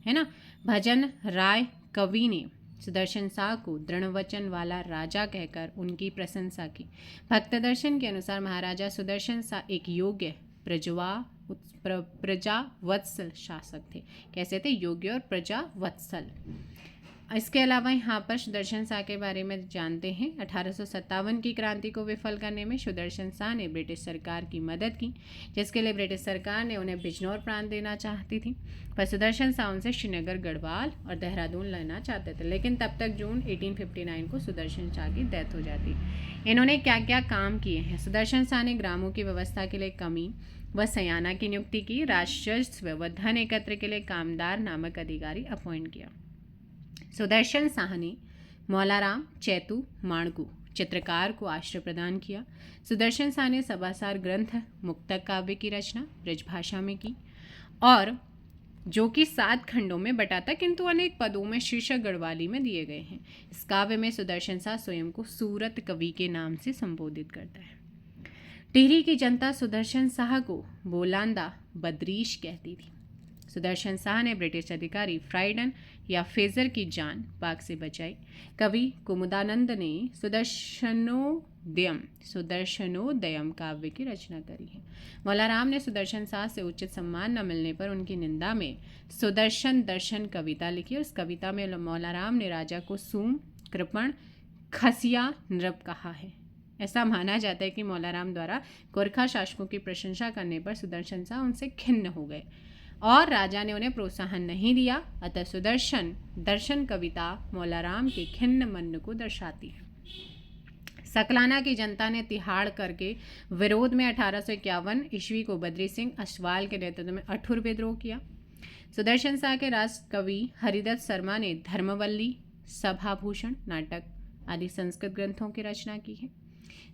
[SPEAKER 1] है ना। भजन राय कवि ने सुदर्शन शाह को दृढ़वचन वाला राजा कहकर उनकी प्रशंसा की। भक्त दर्शन के अनुसार महाराजा सुदर्शन शाह एक योग्य प्रजावत्सल शासक थे। कैसे थे? योग्य और प्रजावत्सल। इसके अलावा यहाँ पर सुदर्शन शाह के बारे में जानते हैं। 1857 की क्रांति को विफल करने में सुदर्शन शाह ने ब्रिटिश सरकार की मदद की, जिसके लिए ब्रिटिश सरकार ने उन्हें बिजनौर प्रांत देना चाहती थी, पर सुदर्शन शाह उनसे श्रीनगर, गढ़वाल और देहरादून लेना चाहते थे। लेकिन तब तक जून 1859 को सुदर्शन शाह की डेथ हो जाती। इन्होंने क्या क्या काम किए हैं? सुदर्शन शाह ने ग्रामों की व्यवस्था के लिए कमी व सयाना की नियुक्ति की। राजस्व व धन एकत्र के लिए कामदार नामक अधिकारी अपॉइंट किया। सुदर्शन शाह ने मौलाराम चैतू माणगू चित्रकार को आश्रय प्रदान किया। सुदर्शन शाह ने सभासार ग्रंथ मुक्तक काव्य की रचना ब्रजभाषा में की, और जो कि 7 खंडों में बटा था, किंतु अनेक पदों में शीर्षक गढ़वाली में दिए गए हैं। इस काव्य में सुदर्शन शाह स्वयं को सूरत कवि के नाम से संबोधित करता है। टिहरी की जनता सुदर्शन शाह को बोलांदा बदरीश कहती थी। सुदर्शन शाह ने ब्रिटिश अधिकारी फ्राइडन या फेजर की जान पाक से बचाई। कवि कुमुदानंद ने सुदर्शनोदयम काव्य की रचना करी है। मौलाराम ने सुदर्शन शाह से उचित सम्मान न मिलने पर उनकी निंदा में सुदर्शन दर्शन कविता लिखी, और इस कविता में मौलाराम ने राजा को सूम, कृपण, खसिया नृप कहा है। ऐसा माना जाता है कि मौलाराम द्वारा गोरखा शासकों की प्रशंसा करने पर सुदर्शन शाह उनसे खिन्न हो गए और राजा ने उन्हें प्रोत्साहन नहीं दिया। अतः सुदर्शन दर्शन कविता मौलाराम के खिन्न मन को दर्शाती है। सकलाना की जनता ने तिहाड़ करके विरोध में 1851 ईस्वी को बद्री सिंह अश्वाल के नेतृत्व में अठुर विद्रोह किया। सुदर्शन शाह के राजकवि हरिदत्त शर्मा ने धर्मवल्ली, सभाभूषण नाटक आदि संस्कृत ग्रंथों की रचना की है।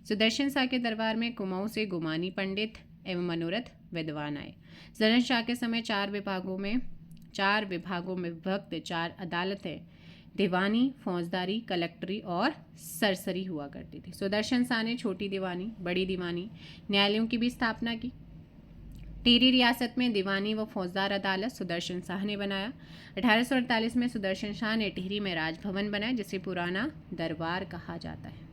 [SPEAKER 1] सुदर्शन शाह के दरबार में कुमाऊं से गुमानी पंडित एवं मनोरथ विद्वान आए। सुदर्शन शाह के समय 4 विभागों में विभक्त 4 अदालतें दीवानी, फौजदारी, कलेक्टरी और सरसरी हुआ करती थी। सुदर्शन शाह ने छोटी दीवानी, बड़ी दीवानी न्यायालयों की भी स्थापना की। टिहरी रियासत में दीवानी व फौजदार अदालत सुदर्शन शाह ने बनाया। 1848 में सुदर्शन शाह ने टिहरी में राजभवन बनाया, जिसे पुराना दरबार कहा जाता है।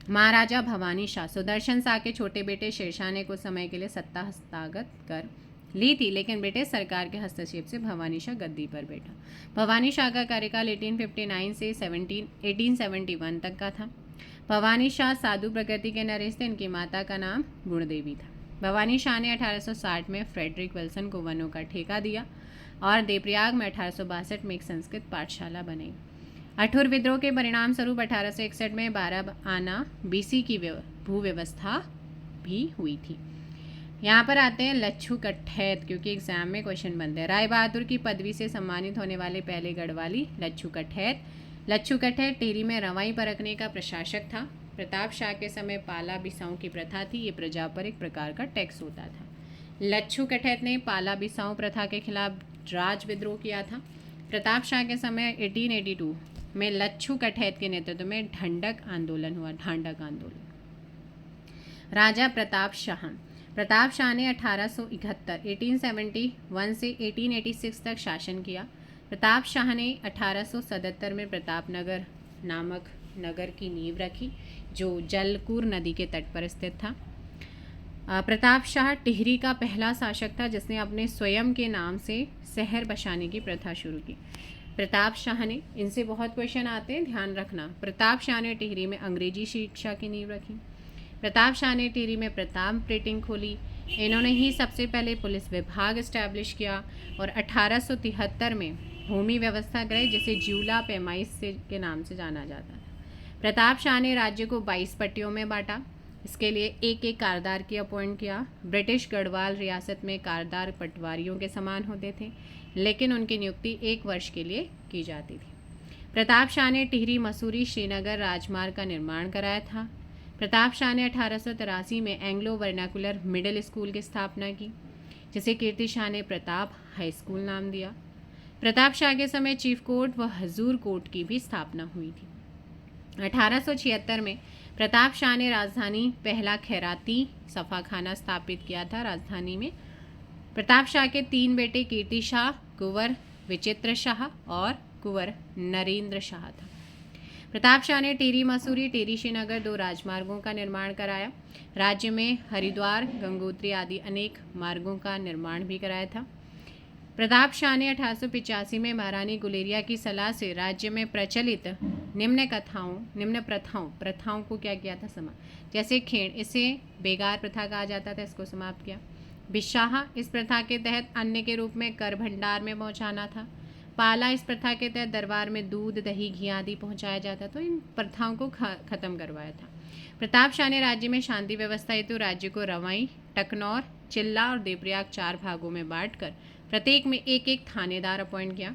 [SPEAKER 1] महाराजा भवानी शाह सुदर्शन शाह के छोटे बेटे शेरशाह ने कुछ समय के लिए सत्ता हस्तगत कर ली थी, लेकिन ब्रिटिश सरकार के हस्तक्षेप से भवानी शाह गद्दी पर बैठा। भवानी शाह का कार्यकाल 1859 से 1871 तक का था। भवानी शाह साधु प्रकृति के नरेश थे। इनकी माता का नाम गुणदेवी था। भवानी शाह ने 1860 में फ्रेडरिक विल्सन को वनों का ठेका दिया और देवप्रयाग में 1862 में एक संस्कृत पाठशाला बनाई। अठुर विद्रोह के परिणाम स्वरूप 1861 में 12 आना BC की भू व्यवस्था भी हुई थी। यहाँ पर आते हैं लच्छू कठैत, क्योंकि एग्जाम में क्वेश्चन बनते हैं। राय बहादुर की पदवी से सम्मानित होने वाले पहले गढ़वाली लच्छू कठैत। लच्छू कठैत टिहरी में रवाई परखने का प्रशासक था। प्रताप शाह के समय पाला बिसाऊ की प्रथा थी। ये प्रजा पर एक प्रकार का टैक्स होता था। लच्छू कठैत ने पाला बिसाऊ प्रथा के खिलाफ राज विद्रोह किया था। प्रताप शाह के समय 1882 में लच्छू कठैत के नेतृत्व में ढांडक आंदोलन हुआ। ढांडक आंदोलन। राजा प्रताप शाह ने 1871 से 1886 तक शासन किया। प्रताप शाह ने 1877 में प्रतापनगर नामक नगर की नींव रखी, जो जलकूर नदी के तट पर स्थित था। प्रताप शाह टिहरी का पहला शासक था जिसने अपने स्वयं के नाम से शहर बसाने की प्रथा शुरू की। प्रताप शाह ने, इनसे बहुत क्वेश्चन आते हैं, ध्यान रखना। प्रताप शाह ने टिहरी में अंग्रेजी शिक्षा की नींव रखी। प्रताप शाह ने टिहरी में प्रताप प्रिंटिंग खोली। इन्होंने ही सबसे पहले पुलिस विभाग इस्टेब्लिश किया और 1873 में भूमि व्यवस्था कराई, जिसे ज्यूला पैमाइश के नाम से जाना जाता है। प्रताप शाह ने राज्य को 22 पट्टियों में बांटा। इसके लिए एक एक कारदार की अपॉइंट किया। ब्रिटिश गढ़वाल रियासत में कारदार पटवारियों के समान होते थे, लेकिन उनकी नियुक्ति 1 वर्ष के लिए की जाती थी। प्रताप शाह ने टिहरी मसूरी श्रीनगर राजमार्ग का निर्माण कराया था। प्रताप शाह ने 1883 में एंग्लो वर्नाकुलर मिडिल स्कूल की स्थापना की, जिसे कीर्ति शाह ने प्रताप हाई स्कूल नाम दिया। प्रताप शाह के समय चीफ कोर्ट व हजूर कोर्ट की भी स्थापना हुई थी। 1876 में प्रताप शाह ने राजधानी पहला खैराती सफाखाना स्थापित किया था। राजधानी में प्रताप शाह के 3 बेटे कीर्ति शाह, कुंवर विचित्र शाह और कुंवर नरेंद्र शाह था। प्रताप शाह ने टिहरी मसूरी टिहरी श्रीनगर 2 राजमार्गों का निर्माण कराया। राज्य में हरिद्वार गंगोत्री आदि अनेक मार्गों का निर्माण भी कराया था। प्रताप शाह ने 1885 में महारानी गुलेरिया की सलाह से राज्य में प्रचलित निम्न प्रथाओं को क्या किया था, जैसे खेण, इसे बेगार प्रथा कहा जाता था, इसको समाप्त किया। बिशाह, इस प्रथा के तहत अन्न के रूप में कर भंडार में पहुंचाना था। पाला, इस प्रथा के तहत दरबार में दूध दही घी आदि पहुंचाया जाता, तो इन प्रथाओं को खत्म करवाया था। प्रताप शाह ने राज्य में शांति व्यवस्था हेतु राज्य को रवाई, टकनौर, चिल्ला और देवप्रयाग 4 भागों में बांटकर प्रत्येक में एक एक थानेदार अपॉइंट किया।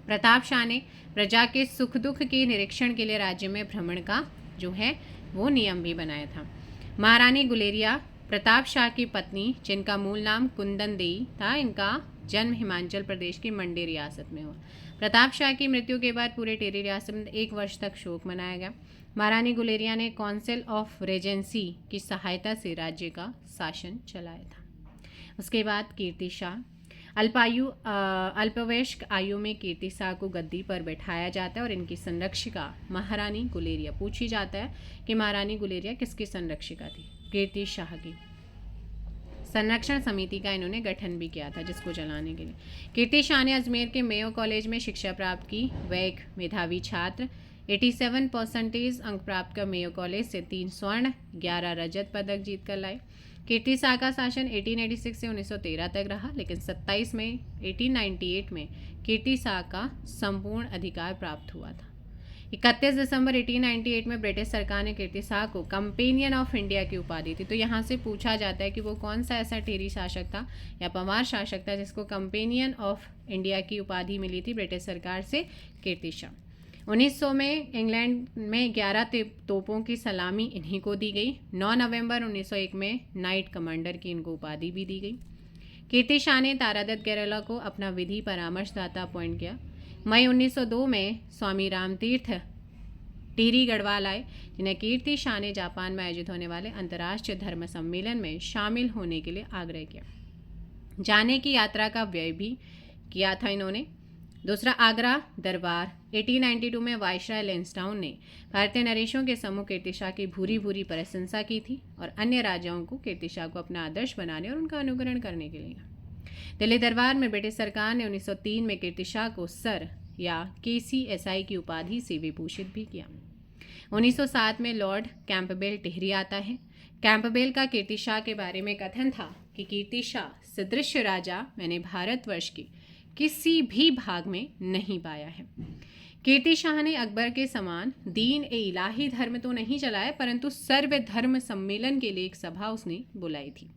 [SPEAKER 1] प्रताप शाह ने प्रजा के सुख दुख के निरीक्षण के लिए राज्य में भ्रमण का जो है वो नियम भी बनाया था। महारानी गुलेरिया प्रताप शाह की पत्नी, जिनका मूल नाम कुंदन देई था, इनका जन्म हिमाचल प्रदेश की मंडी रियासत में हुआ। प्रताप शाह की मृत्यु के बाद पूरे टिहरी रियासत में 1 वर्ष तक शोक मनाया गया। महारानी गुलेरिया ने काउंसिल ऑफ रेजेंसी की सहायता से राज्य का शासन चलाया था। उसके बाद कीर्ति शाह, अल्पवयस्क आयु में कीर्ति शाह को गद्दी पर बैठाया जाता है और इनकी संरक्षिका महारानी गुलेरिया। पूछी जाता है कि महारानी गुलेरिया किसकी संरक्षिका थी? कीर्ति शाह की। संरक्षण समिति का इन्होंने गठन भी किया था, जिसको चलाने के लिए। कीर्ति शाह ने अजमेर के मेयो कॉलेज में शिक्षा प्राप्त की। वह एक मेधावी छात्र, 87% अंक प्राप्त कर मेयो कॉलेज से 3 स्वर्ण 11 रजत पदक जीत कर लाए। कीर्ति शाह का शासन 1886 से 1913 तक रहा, लेकिन 27 मई 1898 में कीर्ति शाह का संपूर्ण अधिकार प्राप्त हुआ था। 31 दिसंबर 1898 में ब्रिटिश सरकार ने कीर्ति शाह को कंपेनियन ऑफ इंडिया की उपाधि दी। तो यहाँ से पूछा जाता है कि वो कौन सा ऐसा टिहरी शासक था या पवार शासक था जिसको कंपेनियन ऑफ इंडिया की उपाधि मिली थी ब्रिटिश सरकार से? कीर्ति शाह। 1900 में इंग्लैंड में 11 तोपों की सलामी इन्हीं को दी गई। 9 नवंबर 1901 में नाइट कमांडर की इनको उपाधि भी दी गई। कीर्ति शाह ने तारादत्त गेरला को अपना विधि परामर्शदाता अपॉइंट किया। मई 1902 में स्वामी रामतीर्थ टिहरी गढ़वाल आए, जिन्हें कीर्ति शाह ने जापान में आयोजित होने वाले अंतर्राष्ट्रीय धर्म सम्मेलन में शामिल होने के लिए आग्रह किया। जाने की यात्रा का व्यय भी किया था इन्होंने। दूसरा, आगरा दरबार 1892 में वायसराय लैंसडाउन ने भारतीय नरेशों के समूह कीर्ति शाह की भूरी भूरी प्रशंसा की थी और अन्य राजाओं को कीर्ति शाह को अपना आदर्श बनाने और उनका अनुकरण करने के लिए दिल्ली दरबार में ब्रिटिश सरकार ने 1903 में कीर्ति शाह को सर या KCSI की उपाधि से विभूषित भी किया। 1907 में लॉर्ड कैंपबेल टिहरी आता है। कैंपबेल का कीर्ति शाह के बारे में कथन था कि कीर्ति शाह सदृश राजा मैंने भारतवर्ष के किसी भी भाग में नहीं पाया है। कीर्ति शाह ने अकबर के समान दीन ए इलाही धर्म तो नहीं चलाया, परंतु सर्व धर्म सम्मेलन के लिए एक सभा उसने बुलाई थी।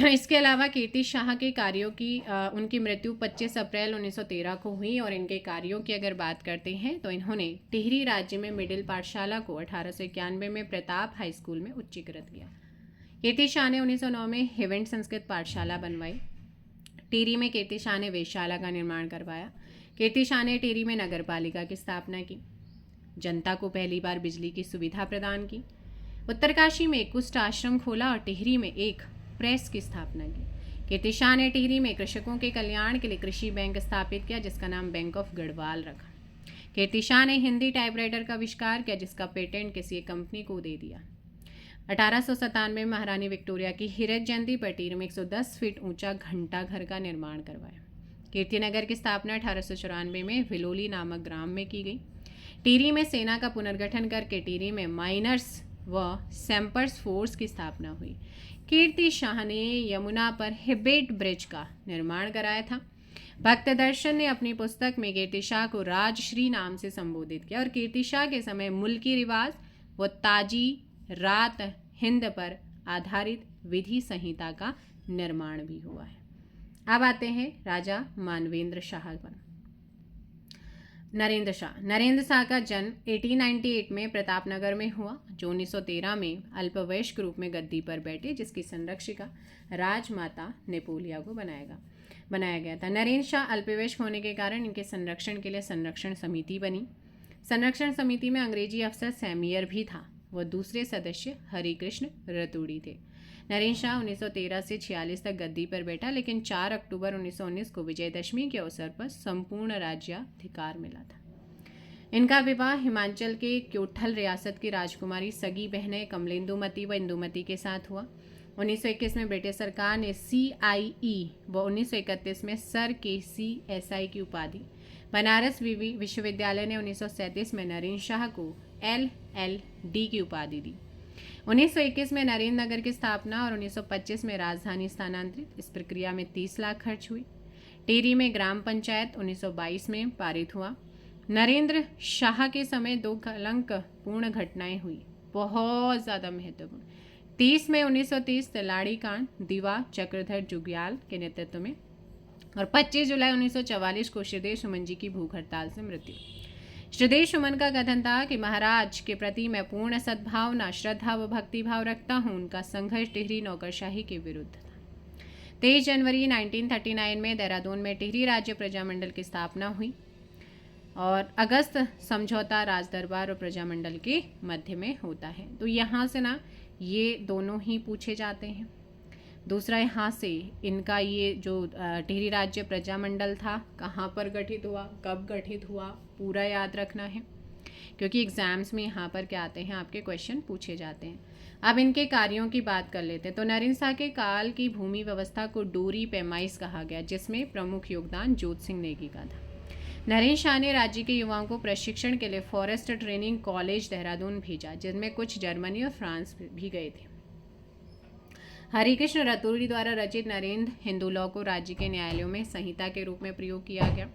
[SPEAKER 1] इसके अलावा कीर्ति शाह के कार्यों की उनकी मृत्यु 25 अप्रैल 1913 को हुई और इनके कार्यों की अगर बात करते हैं तो इन्होंने टिहरी राज्य में मिडिल पाठशाला को 1891 में प्रताप हाई स्कूल में उच्चीकृत किया। कीर्ति शाह ने 1909 में हिवेंट संस्कृत पाठशाला बनवाई। टिहरी में कीर्ति शाह ने वेधशाला का निर्माण करवाया। कीर्ति शाह ने टिहरी में नगर पालिका की स्थापना की। जनता को पहली बार बिजली की सुविधा प्रदान की। उत्तरकाशी में एक कुष्ठ आश्रम खोला और टिहरी में एक प्रेस की स्थापना की। कीर्ति शाह ने टिहरी में कृषकों के कल्याण के लिए कृषि बैंक स्थापित किया, जिसका नाम बैंक ऑफ गढ़वाल रखा। कीर्ति शाह ने हिंदी टाइपराइटर का आविष्कार किया, जिसका पेटेंट किसी एक कंपनी को दे दिया। 1897 में महारानी विक्टोरिया की हीरक जयंती पर टिहरी में 110 फीट ऊंचा घंटा घर का निर्माण करवाया। कीर्तिनगर की स्थापना 1894 में विलोली नामक ग्राम में की गई। टिहरी में सेना का पुनर्गठन करके टिहरी में माइनर्स व सैंपर्स फोर्स की स्थापना हुई। कीर्ति शाह ने यमुना पर हिबेट ब्रिज का निर्माण कराया था। भक्त दर्शन ने अपनी पुस्तक में कीर्ति शाह को राजश्री नाम से संबोधित किया और कीर्ति शाह के समय मुल्की रिवाज व ताजी रात हिंद पर आधारित विधि संहिता का निर्माण भी हुआ है। अब आते हैं राजा मानवेंद्र शाह पर। नरेंद्र शाह का जन्म 1898 में प्रतापनगर में हुआ, जो 1913 में अल्पवयस्क रूप में गद्दी पर बैठे, जिसकी संरक्षिका राजमाता नेपोलिया को बनाया गया था। नरेंद्र शाह अल्पवयस्क होने के कारण इनके संरक्षण के लिए संरक्षण समिति बनी। संरक्षण समिति में अंग्रेजी अफसर सैमियर भी था। वह दूसरे सदस्य हरिकृष्ण रतूड़ी थे। नरेंद्र शाह 1913 से 46 तक गद्दी पर बैठा, लेकिन 4 अक्टूबर 1919 को विजयदशमी के अवसर पर संपूर्ण राज्याधिकार मिला था। इनका विवाह हिमाचल के क्योठल रियासत की राजकुमारी सगी बहनें कमलेंदुमती व इंदुमती के साथ हुआ। 1921 में ब्रिटिश सरकार ने CIE व 1931 में सर KCSI की उपाधि। बनारस विश्वविद्यालय ने 1937 में नरेंद्र शाह को LLD की उपाधि दी। 1921 में नरेंद्र नगर की स्थापना और 1925 में राजधानी स्थानांतरित। इस प्रक्रिया में 30 लाख खर्च हुई। टिहरी में ग्राम पंचायत 1922 में पारित हुआ। नरेंद्र शाह के समय 2 कलंकपूर्ण घटनाएं हुई, बहुत ज़्यादा महत्वपूर्ण। 30 मई 1930 तलाड़ी कांड, दीवा चक्रधर जुग्याल के नेतृत्व में, और 25 जुलाई 1944 को श्रीदेव सुमन जी की भूख हड़ताल से मृत्यु। श्रीदेव सुमन का कथन था कि महाराज के प्रति मैं पूर्ण सद्भावना, श्रद्धा व भक्तिभाव रखता हूँ। उनका संघर्ष टिहरी नौकरशाही के विरुद्ध था। 23 जनवरी 1939 में देहरादून में टिहरी राज्य प्रजामंडल की स्थापना हुई और अगस्त समझौता राजदरबार और प्रजामंडल के मध्य में होता है। तो यहाँ से ना ये दोनों ही पूछे जाते हैं। दूसरा यहाँ से इनका ये जो टिहरी राज्य प्रजामंडल था कहाँ पर गठित हुआ, कब गठित हुआ, पूरा याद रखना है, क्योंकि एग्जाम्स में यहाँ पर क्या आते हैं, आपके क्वेश्चन पूछे जाते हैं। अब इनके कार्यों की बात कर लेते हैं। तो नरेंद्र शाह के काल की भूमि व्यवस्था को डोरी पैमाइश कहा गया, जिसमें प्रमुख योगदान जोत सिंह नेगी का था। नरेंद्र शाह ने राज्य के युवाओं को प्रशिक्षण के लिए फॉरेस्ट ट्रेनिंग कॉलेज देहरादून भेजा, जिनमें कुछ जर्मनी और फ्रांस भी गए थे। हरिकृष्ण रतूड़ी द्वारा रचित नरेंद्र हिंदू लॉ को राज्य के न्यायालयों में संहिता के रूप में प्रयोग किया गया।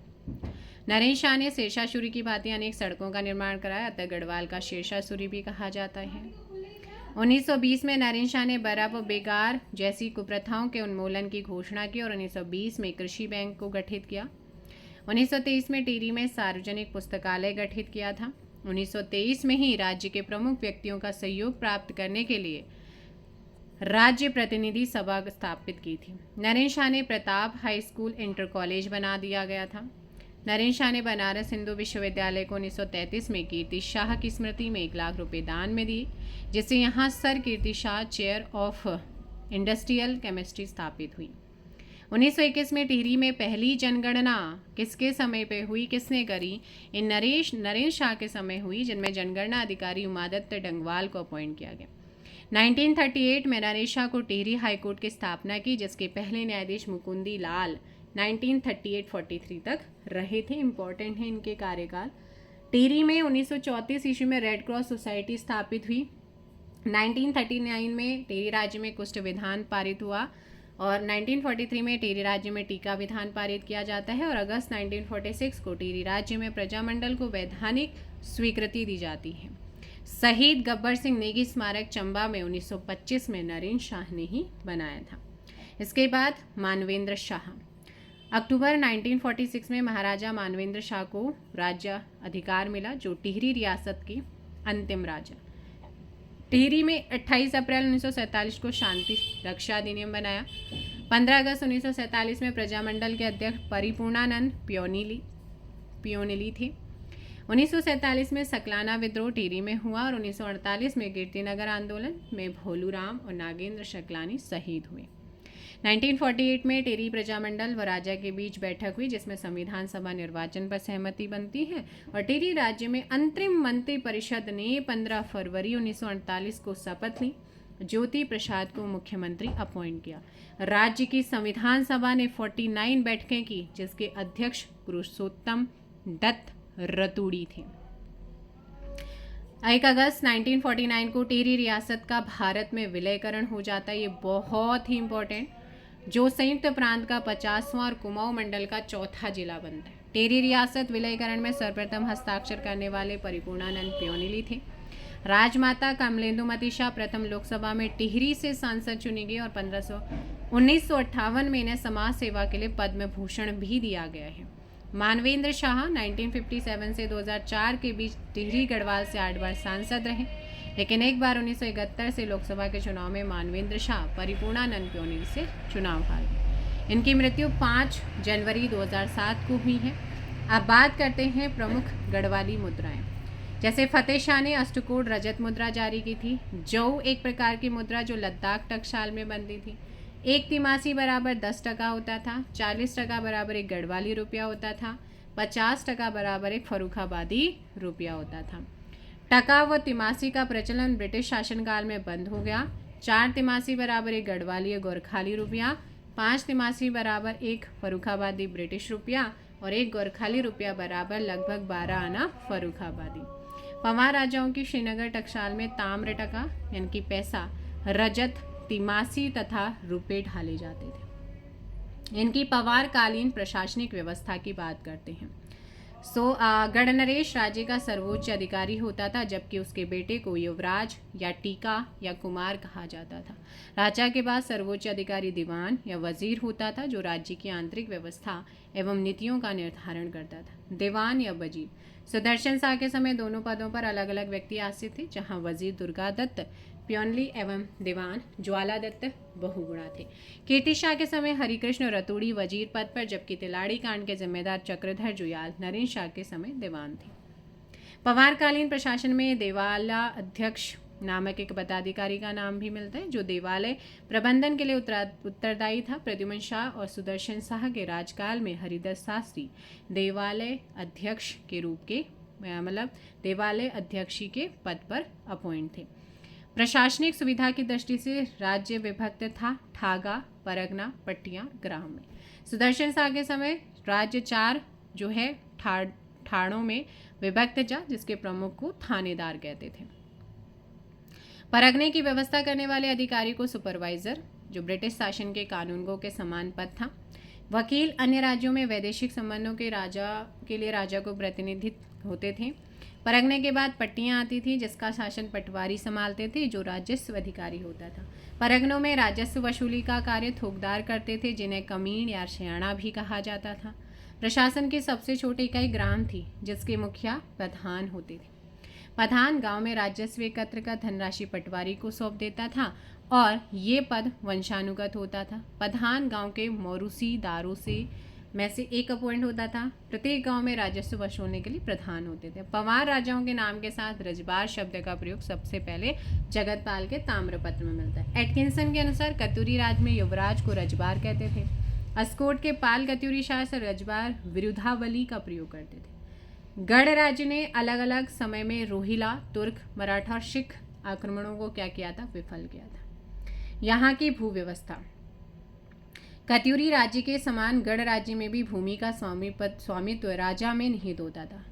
[SPEAKER 1] नरेंद्र शाह ने शेरशाहसुरी की भांति अनेक सड़कों का निर्माण कराया, अतः गढ़वाल का शेरशाहसुरी भी कहा जाता है। 1920 में नरेंद्र शाह ने बर्फ व बेगार जैसी कुप्रथाओं के उन्मूलन की घोषणा की और 1920 में कृषि बैंक को गठित किया। 1923 में टिहरी में सार्वजनिक पुस्तकालय गठित किया था। 1923 में ही राज्य के प्रमुख व्यक्तियों का सहयोग प्राप्त करने के लिए राज्य प्रतिनिधि सभा स्थापित की थी। नरेंद्र शाह ने Pratap high school inter college बना दिया गया था। नरेंद्र शाह ने बनारस हिंदू विश्वविद्यालय को 1933 में कीर्ति शाह की स्मृति में 1 लाख रुपए दान में दिए, जिससे यहाँ sir Kirti Shah chair of industrial chemistry स्थापित हुई। 1921 में टिहरी में पहली जनगणना किसके समय पे हुई, किसने करी? इन नरेंद्र शाह के समय हुई, जिनमें जनगणना अधिकारी उमादत्त डंगवाल को अपॉइंट किया गया। 1938 में नरेशा को टिहरी हाईकोर्ट की स्थापना की, जिसके पहले न्यायाधीश मुकुंदी लाल 1938-43 तक रहे थे। इम्पोर्टेंट है इनके कार्यकाल। टिहरी में 1934 ईस्वी में रेड क्रॉस सोसाइटी स्थापित हुई। 1939 में टिहरी राज्य में कुष्ठ विधान पारित हुआ और 1943 में टिहरी राज्य में टीका विधान पारित किया जाता है और अगस्त 1946 को टिहरी राज्य में प्रजामंडल को वैधानिक स्वीकृति दी जाती है। शहीद गब्बर सिंह नेगी स्मारक चंबा में 1925 में नरेंद्र शाह ने ही बनाया था। इसके बाद मानवेंद्र शाह। अक्टूबर 1946 में महाराजा मानवेंद्र शाह को राज्य अधिकार मिला, जो टिहरी रियासत की अंतिम राजा। टिहरी में 28 अप्रैल 1947 को शांति रक्षा अधिनियम बनाया। 15 अगस्त 1947 में प्रजामंडल के अध्यक्ष परिपूर्णानंद पियोनिली थे। 1947 में सकलाना विद्रोह टिहरी में हुआ और 1948 में कीर्तिनगर आंदोलन में भोलूराम और नागेंद्र शकलानी शहीद हुए। 1948 में टिहरी प्रजामंडल व राजा के बीच बैठक हुई, जिसमें संविधान सभा निर्वाचन पर सहमति बनती है और टिहरी राज्य में अंतरिम मंत्री परिषद ने 15 फरवरी 1948 को शपथ ली। ज्योति प्रसाद को मुख्यमंत्री अपॉइंट किया। राज्य की संविधान सभा ने 49 बैठकें की, जिसके अध्यक्ष पुरुषोत्तम दत्त रतूड़ी थे। 1 अगस्त 1949 को टिहरी रियासत का भारत में विलयकरण हो जाता है। ये बहुत ही इंपॉर्टेंट, जो संयुक्त प्रांत का 50वां और कुमाऊं मंडल का चौथा जिला बनता है। टिहरी रियासत विलयकरण में सर्वप्रथम हस्ताक्षर करने वाले परिपूर्णानंद पियोनिली थे। राजमाता कमलेंदुमती शाह प्रथम लोकसभा में टिहरी से सांसद चुनी गई और 1958 में इन्हें समाज सेवा के लिए पद्म भूषण भी दिया गया है। मानवेंद्र शाह 1957 से 2004 के बीच टिहरी गढ़वाल से 8 बार सांसद रहे, लेकिन एक बार 1971 से लोकसभा के चुनाव में मानवेंद्र शाह परिपूर्णानंद पियोनिली से चुनाव हार गए। इनकी मृत्यु 5 जनवरी 2007 को हुई है। अब बात करते हैं प्रमुख गढ़वाली मुद्राएं। जैसे फतेह शाह ने अष्टकोण रजत मुद्रा जारी की थी। जौ एक प्रकार की मुद्रा जो लद्दाख टकसाल में बनती थी। 1 तिमासी बराबर 10 टका होता था। 40 टका बराबर 1 गढ़वाली रुपया होता था। 50 टका बराबर 1 फर्रुखाबादी रुपया होता था। टका व तिमासी का प्रचलन ब्रिटिश शासनकाल में बंद हो गया। 4 तिमासी बराबर 1 गढ़वाली गोरखाली रुपया, 5 तिमासी बराबर 1 फर्रुखाबादी ब्रिटिश रुपया और 1 गोरखाली रुपया बराबर लगभग 12 आना फर्रुखाबादी। पंवार राजाओं की श्रीनगर टकसाल में ताम्र टका यानी कि पैसा, रजत, तिमासी तथा रुपये ढाले जाते थे। इनकी पंवार कालीन प्रशासनिक व्यवस्था की बात करते हैं। गढ़नरेश राज्य का सर्वोच्च अधिकारी होता था, जबकि उसके बेटे को युवराज या टीका या कुमार कहा जाता था। राजा के बाद सर्वोच्च अधिकारी दीवान या वजीर होता था, जो राज्य की आंतरिक व्यवस्था एवं नीतियों का निर्धारण करता था। दीवान या वजीर। सुदर्शन शाह के समय दोनों पदों पर अलग अलग व्यक्ति आसीन थे, जहां वजीर दुर्गा दत्त पियोनिली एवं दीवान ज्वाला दत्त बहुगुणा थे। कीर्ति शाह के समय हरिकृष्ण रतूड़ी वजीर पद पर, जबकि तिलाड़ी कांड के जिम्मेदार चक्रधर जुयाल नरेंद्र शाह के समय दीवान थे। पंवारकालीन प्रशासन में देवाला अध्यक्ष नामक एक पदाधिकारी का नाम भी मिलता है, जो देवालय प्रबंधन के लिए उत्तरदायी था। प्रद्युमन शाह और सुदर्शन शाह के राजकाल में हरिदास शास्त्री देवालय अध्यक्ष के रूप के देवालय अध्यक्षी के पद पर अपॉइंट थे। प्रशासनिक सुविधा की दृष्टि से राज्य विभक्त था ठागा, परगना, पट्टियां, ग्राम में। सुदर्शन शाह के समय राज्य 4 जो है ठाणों में विभक्त था, जिसके प्रमुख को थानेदार कहते थे। परगने की व्यवस्था करने वाले अधिकारी को सुपरवाइजर, जो ब्रिटिश शासन के कानूनगो के समान पद था। वकील अन्य राज्यों में वैदेशिक संबंधों के लिए राजा को प्रतिनिधित्व होते थे। परगने के बाद पट्टियां आती थी, जिसका शासन पटवारी संभालते थे, जो राजस्व अधिकारी होता था। परगनों में राजस्व वसूली का कार्य थोकदार करते थे, जिन्हें कमीण या शयाना भी कहा जाता था। प्रशासन की सबसे छोटी इकाई ग्राम थी, जिसके मुखिया प्रधान होते थे। प्रधान गांव में राजस्व एकत्र कर धनराशि पटवारी को सौंप देता था और ये पद वंशानुगत होता था। प्रधान गांव के मौरूसी दारों में से एक अपॉइंट होता था। प्रत्येक गांव में राजस्व वसूलने के लिए प्रधान होते थे। पंवार राजाओं के नाम के साथ रजबार शब्द का प्रयोग सबसे पहले जगतपाल के ताम्रपत्र में मिलता है। एटकिंसन के अनुसार कतूरी राज में युवराज को रजबार कहते थे। अस्कोट के पाल कतूरी शाह से रजबार विरुद्धावली का प्रयोग करते थे। गढ़ राज्य ने अलग अलग समय में रोहिला, तुर्क, मराठा और सिख आक्रमणों को क्या किया था, विफल किया था। यहाँ की भू व्यवस्था, कत्यूरी राज्य के समान गढ़ राज्य में भी भूमि का स्वामित्व राजा में निहित होता था।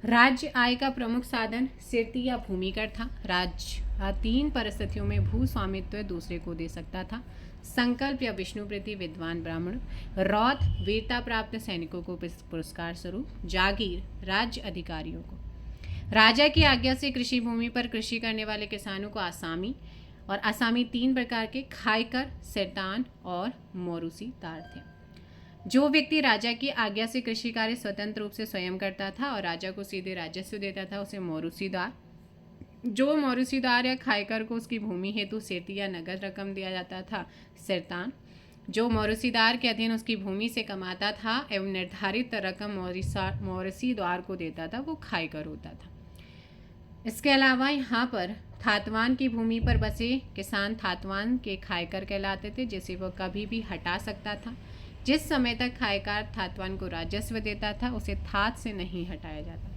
[SPEAKER 1] राज्य आय का प्रमुख साधन सिरती या भूमिकर था। राज्य 3 परिस्थितियों में भू स्वामित्व दूसरे को दे सकता था: संकल्प या विष्णु प्रति विद्वान ब्राह्मण, रौथ वीरता प्राप्त सैनिकों को पुरस्कार स्वरूप, जागीर राज्य अधिकारियों को। राजा की आज्ञा से कृषि भूमि पर कृषि करने वाले किसानों को आसामी, और आसामी 3 प्रकार के खायकर, सिरतान और मोरूसीदार थे। जो व्यक्ति राजा की आज्ञा से कृषि कार्य स्वतंत्र रूप से स्वयं करता था और राजा को सीधे राजस्व देता था, उसे मोरूसीदार। जो मोरूसीदार या खायकर को उसकी भूमि हेतु सेती या नगद रकम दिया जाता था, सिरतान। जो मोरूसीदार के अधीन उसकी भूमि से कमाता था एवं निर्धारित रकम मोरूसीदार को देता था, वो खायकर होता था। इसके अलावा यहाँ पर थातवान की भूमि पर बसे किसान थातवान के खायकर कहलाते थे, जिसे वह कभी भी हटा सकता था। जिस समय तक खायकार थातवान को राजस्व देता था, उसे थात से नहीं हटाया जाता।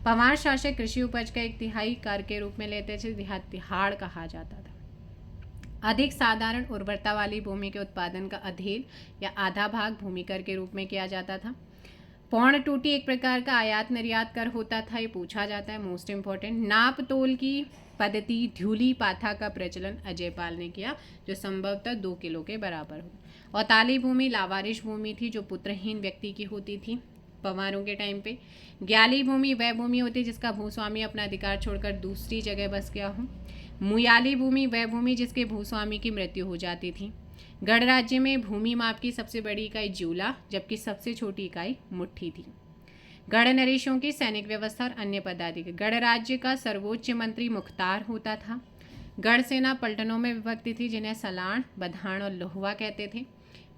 [SPEAKER 1] पवार शासक कृषि उपज का 1/3 कर के रूप में लेते थे, तिहाड़ कहा जाता था। अधिक साधारण उर्वरता वाली भूमि के उत्पादन का अधेल या आधा भाग भूमि कर के रूप में किया जाता था। पौण टूटी एक प्रकार का आयात निर्यात कर होता था, ये पूछा जाता है, मोस्ट इंपॉर्टेंट। नाप तोल की पद्धति ध्यूली पाथा का प्रचलन अजयपाल ने किया, जो संभवतः 2 किलो के बराबर हो। और ताली भूमि लावारिश भूमि थी, जो पुत्रहीन व्यक्ति की होती थी पवारों के टाइम पे। ग्याली भूमि वह भूमि होती जिसका भूस्वामी अपना अधिकार छोड़कर दूसरी जगह बस गया हो। मुयाली भूमि वह भूमि जिसके भूस्वामी की मृत्यु हो जाती थी। गढ़ राज्य में भूमि माप की सबसे बड़ी इकाई जूला, जबकि सबसे छोटी इकाई मुट्ठी थी। गढ़ नरेशों की सैनिक व्यवस्था और अन्य पदाधिकारी। गढ़ राज्य का सर्वोच्च मंत्री मुख्तार होता था। गढ़ सेना पलटनों में विभक्ति थी, जिन्हें सलाण, बधान और लोहवा कहते थे।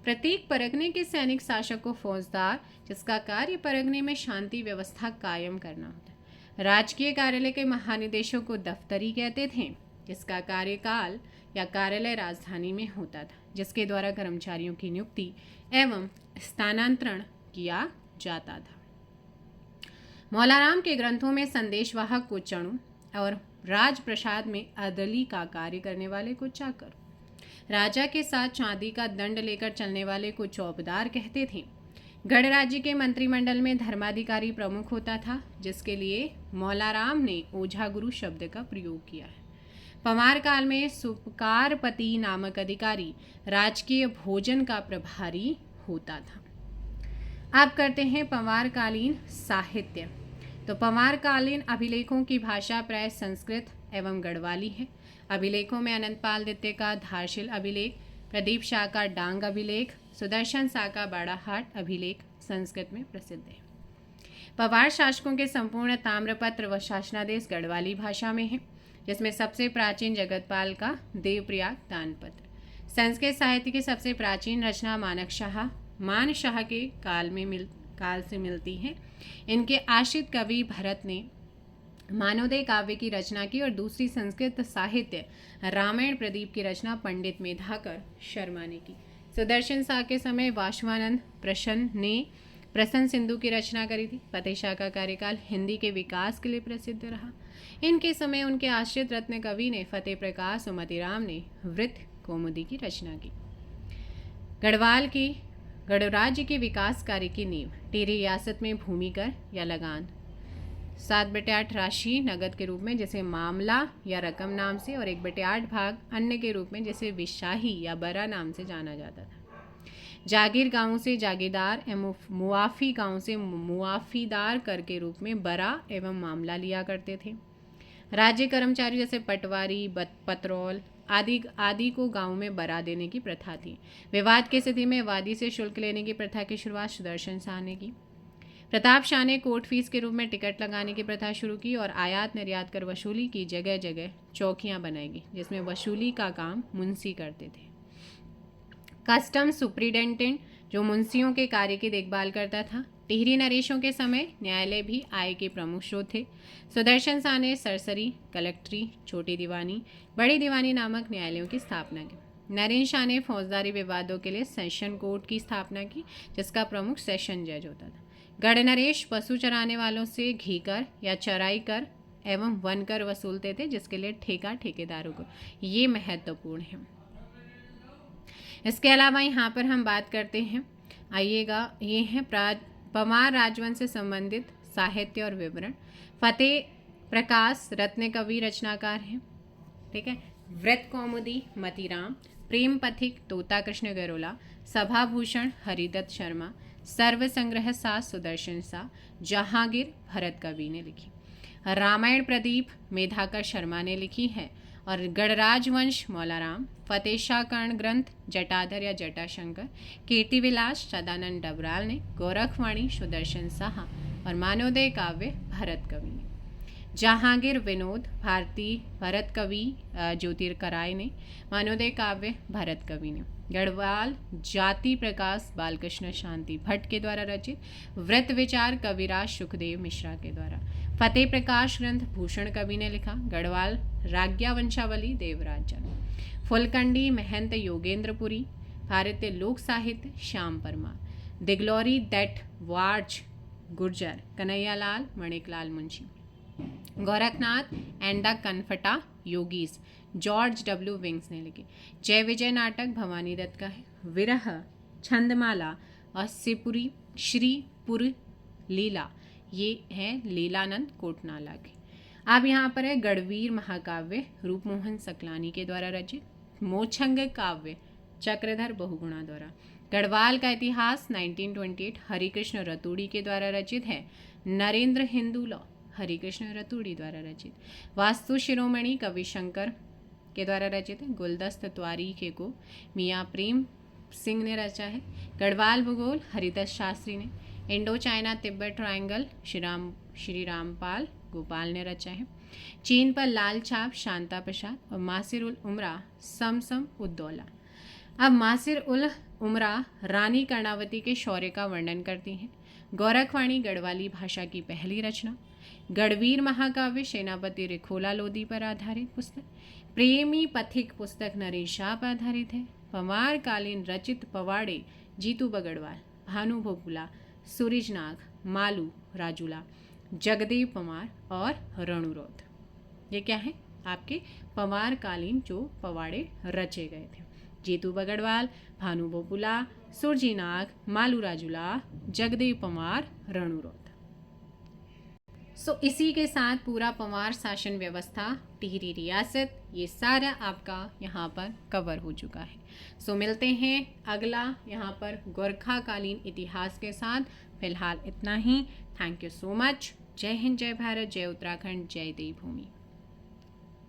[SPEAKER 1] प्रत्येक परगने के सैनिक शासक को फौजदार, जिसका कार्य परगने में शांति व्यवस्था कायम करना होता। राजकीय कार्यालय के महानिदेशक को दफ्तरी कहते थे, जिसका कार्यकाल या कार्यालय राजधानी में होता था, जिसके द्वारा कर्मचारियों की नियुक्ति एवं स्थानांतरण किया जाता था। मौलाराम के ग्रंथों में संदेशवाहक को चणु और राजप्रसाद में अदली का कार्य करने वाले को चाकर, राजा के साथ चांदी का दंड लेकर चलने वाले को चौबदार कहते थे। गढ़ राज्य के मंत्रिमंडल में धर्माधिकारी प्रमुख होता था, जिसके लिए मौलाराम ने ओझा गुरु शब्द का प्रयोग किया है। पवार काल में सुपकारपति नामक अधिकारी राजकीय भोजन का प्रभारी होता था। अब करते हैं पवारकालीन साहित्य। तो पवारकालीन अभिलेखों की भाषा प्राय संस्कृत एवं गढ़वाली है। अभिलेखों में अनंतपाल द्वितीय का धारशिल अभिलेख, प्रदीप शाह का डांग अभिलेख, सुदर्शन शाह का बाड़ाहाट अभिलेख संस्कृत में प्रसिद्ध है। पवार शासकों के संपूर्ण ताम्रपत्र व शासनादेश गढ़वाली भाषा में है, जिसमें सबसे प्राचीन जगतपाल का देवप्रयाग दानपत्र। संस्कृत साहित्य की सबसे प्राचीन रचना मानशाह के काल से मिलती है। इनके आश्रित कवि भरत ने मानवोदय काव्य की रचना की और दूसरी संस्कृत साहित्य रामायण प्रदीप की रचना पंडित मेधाकर शर्मा ने की। सुदर्शन शाह के समय वाशवानंद प्रसन्न ने प्रसन्न सिंधु की रचना करी थी। फतेह शाह का कार्यकाल हिंदी के विकास के लिए प्रसिद्ध रहा। इनके समय उनके आश्रित रत्न कवि ने फतेह प्रकाश और मतीराम ने वृत्त कौमुदी की रचना की। गढ़ राज्य के विकास कार्य की नींव टिहरी रियासत में भूमिकर या लगान 7/8 राशि नगद के रूप में, जैसे मामला या रकम नाम से, और 1/8 भाग अन्य के रूप में, जैसे विशाही या बरा नाम से जाना जाता था। जागीर गांवों से जागीरदार एवं मुआफी गांव से मुआफीदार कर के रूप में बरा एवं मामला लिया करते थे। राज्य कर्मचारी जैसे पटवारी, पतरौल आदि को गांव में बरा देने की प्रथा थी। विवाद की स्थिति में वादी से शुल्क लेने की प्रथा की शुरुआत सुदर्शन शाह ने की। प्रताप शाह ने कोर्ट फीस के रूप में टिकट लगाने की प्रथा शुरू की और आयात निर्यात कर वसूली की जगह जगह चौकियां बनाएगी, जिसमें वसूली का काम मुंशी करते थे। कस्टम सुप्रिटेंडेंट जो मुंशियों के कार्य की देखभाल करता था। टिहरी नरेशों के समय न्यायालय भी आय के प्रमुख स्रोत थे। सुदर्शन शाह ने सरसरी, कलेक्ट्री, छोटी दीवानी, बड़ी दीवानी नामक न्यायालयों की स्थापना की। नरेंद्र शाह ने फौजदारी विवादों के लिए सेशन कोर्ट की स्थापना की, जिसका प्रमुख सेशन जज होता था। गढ़ नरेश पशु चराने वालों से घी कर या चराई कर एवं वन कर वसूलते थे, जिसके लिए ठेका ठेकेदारों को, ये महत्वपूर्ण है। इसके अलावा यहाँ पर हम बात करते हैं, आइएगा, ये है परमार राजवंश से संबंधित साहित्य और विवरण। फतेह प्रकाश रत्न कवि रचनाकार हैं, ठीक है। व्रत कौमुदी मतीराम, प्रेम पथिक तोता कृष्ण गरोला, सभाभूषण हरिदत्त शर्मा, सर्व संग्रह सा सुदर्शन सा जहांगीर भरत कवि ने लिखी। रामायण प्रदीप मेधाकर शर्मा ने लिखी है। और गणराज वंश मौलाराम, फतेह शाह कर्ण ग्रंथ जटाधर या जटाशंकर, कीर्तिविलास सदानंद डबराल ने, गोरखवाणी सुदर्शन साहा और मानवोदय काव्य भरत कवि ने। जहांगीर विनोद भारती भरत कवि ज्योतिर्कराय ने, मानवोदय काव्य भरत कवि ने। गढ़वाल जाति प्रकाश बालकृष्ण शांति भट्ट के द्वारा रचित, व्रत विचार कविराज सुखदेव मिश्रा के द्वारा। फतेह प्रकाश ग्रंथ भूषण कवि ने लिखा। गढ़वाल राज्ञा वंशावली देवराज जन। फुलकंडी महंत योगेंद्रपुरी, Bharatiya Lok Sahitya Shyam Parmar. The glory that was Gurjar Kanhaiyalal Maneklal Munshi. Gorakhnath and the Kanphata yogis George W Briggs ने लिखी। जय विजय नाटक भवानी दत्त का है। विरह छंदमाला और सिपुरी श्रीपुर लीला, ये है लीलानंद कोटनाला के। अब यहाँ पर है गढ़वीर महाकाव्य रूपमोहन सकलानी के द्वारा रचित। मोछंग काव्य चक्रधर बहुगुणा द्वारा। गढ़वाल का इतिहास 1928 हरिकृष्ण रतूड़ी के द्वारा रचित है। नरेंद्र हिंदू लॉ हरिकृष्ण रतूड़ी द्वारा रचित। वास्तु शिरोमणि कविशंकर के द्वारा रचित है। गुलदस्त त्वारीखे को मियाँ प्रेम सिंह ने रचा है। गढ़वाल भूगोल हरिदास शास्त्री ने। Indo China Tibet triangle Shri Rampal Gopal ने रचा है। चीन पर लाल छाप शांता प्रसाद और मासिर उल उमरा समसम उद्दौला। अब मासिर उल उमरा रानी कर्णावती के शौर्य का वर्णन करती हैं। गोरखवाणी गढ़वाली भाषा की पहली रचना। गढ़वीर महाकाव्य सेनापति रिखोला लोधी पर आधारित पुस्तक। प्रेमी पथिक पुस्तक नरेश शाह पर आधारित है। पवार कालीन रचित पवाड़े जीतू बगड़वाल, भानु भोपुला, सूरजनाग, मालू राजूला, जगदेव पवार और रणुरोध, ये क्या है आपके पवार कालीन जो पवाड़े रचे गए थे। जीतू बगड़वाल, भानु भोपुला, सूरजीनाग, मालू राजूला, जगदेव पवार, रणुरोध। इसी के साथ पूरा पवार शासन व्यवस्था, टिहरी रियासत, ये सारा आपका यहाँ पर कवर हो चुका है। मिलते हैं अगला यहाँ पर गोरखाकालीन इतिहास के साथ। फिलहाल इतना ही। Thank you so much. जय हिंद, जय भारत, जय उत्तराखंड, जय देवभूमि।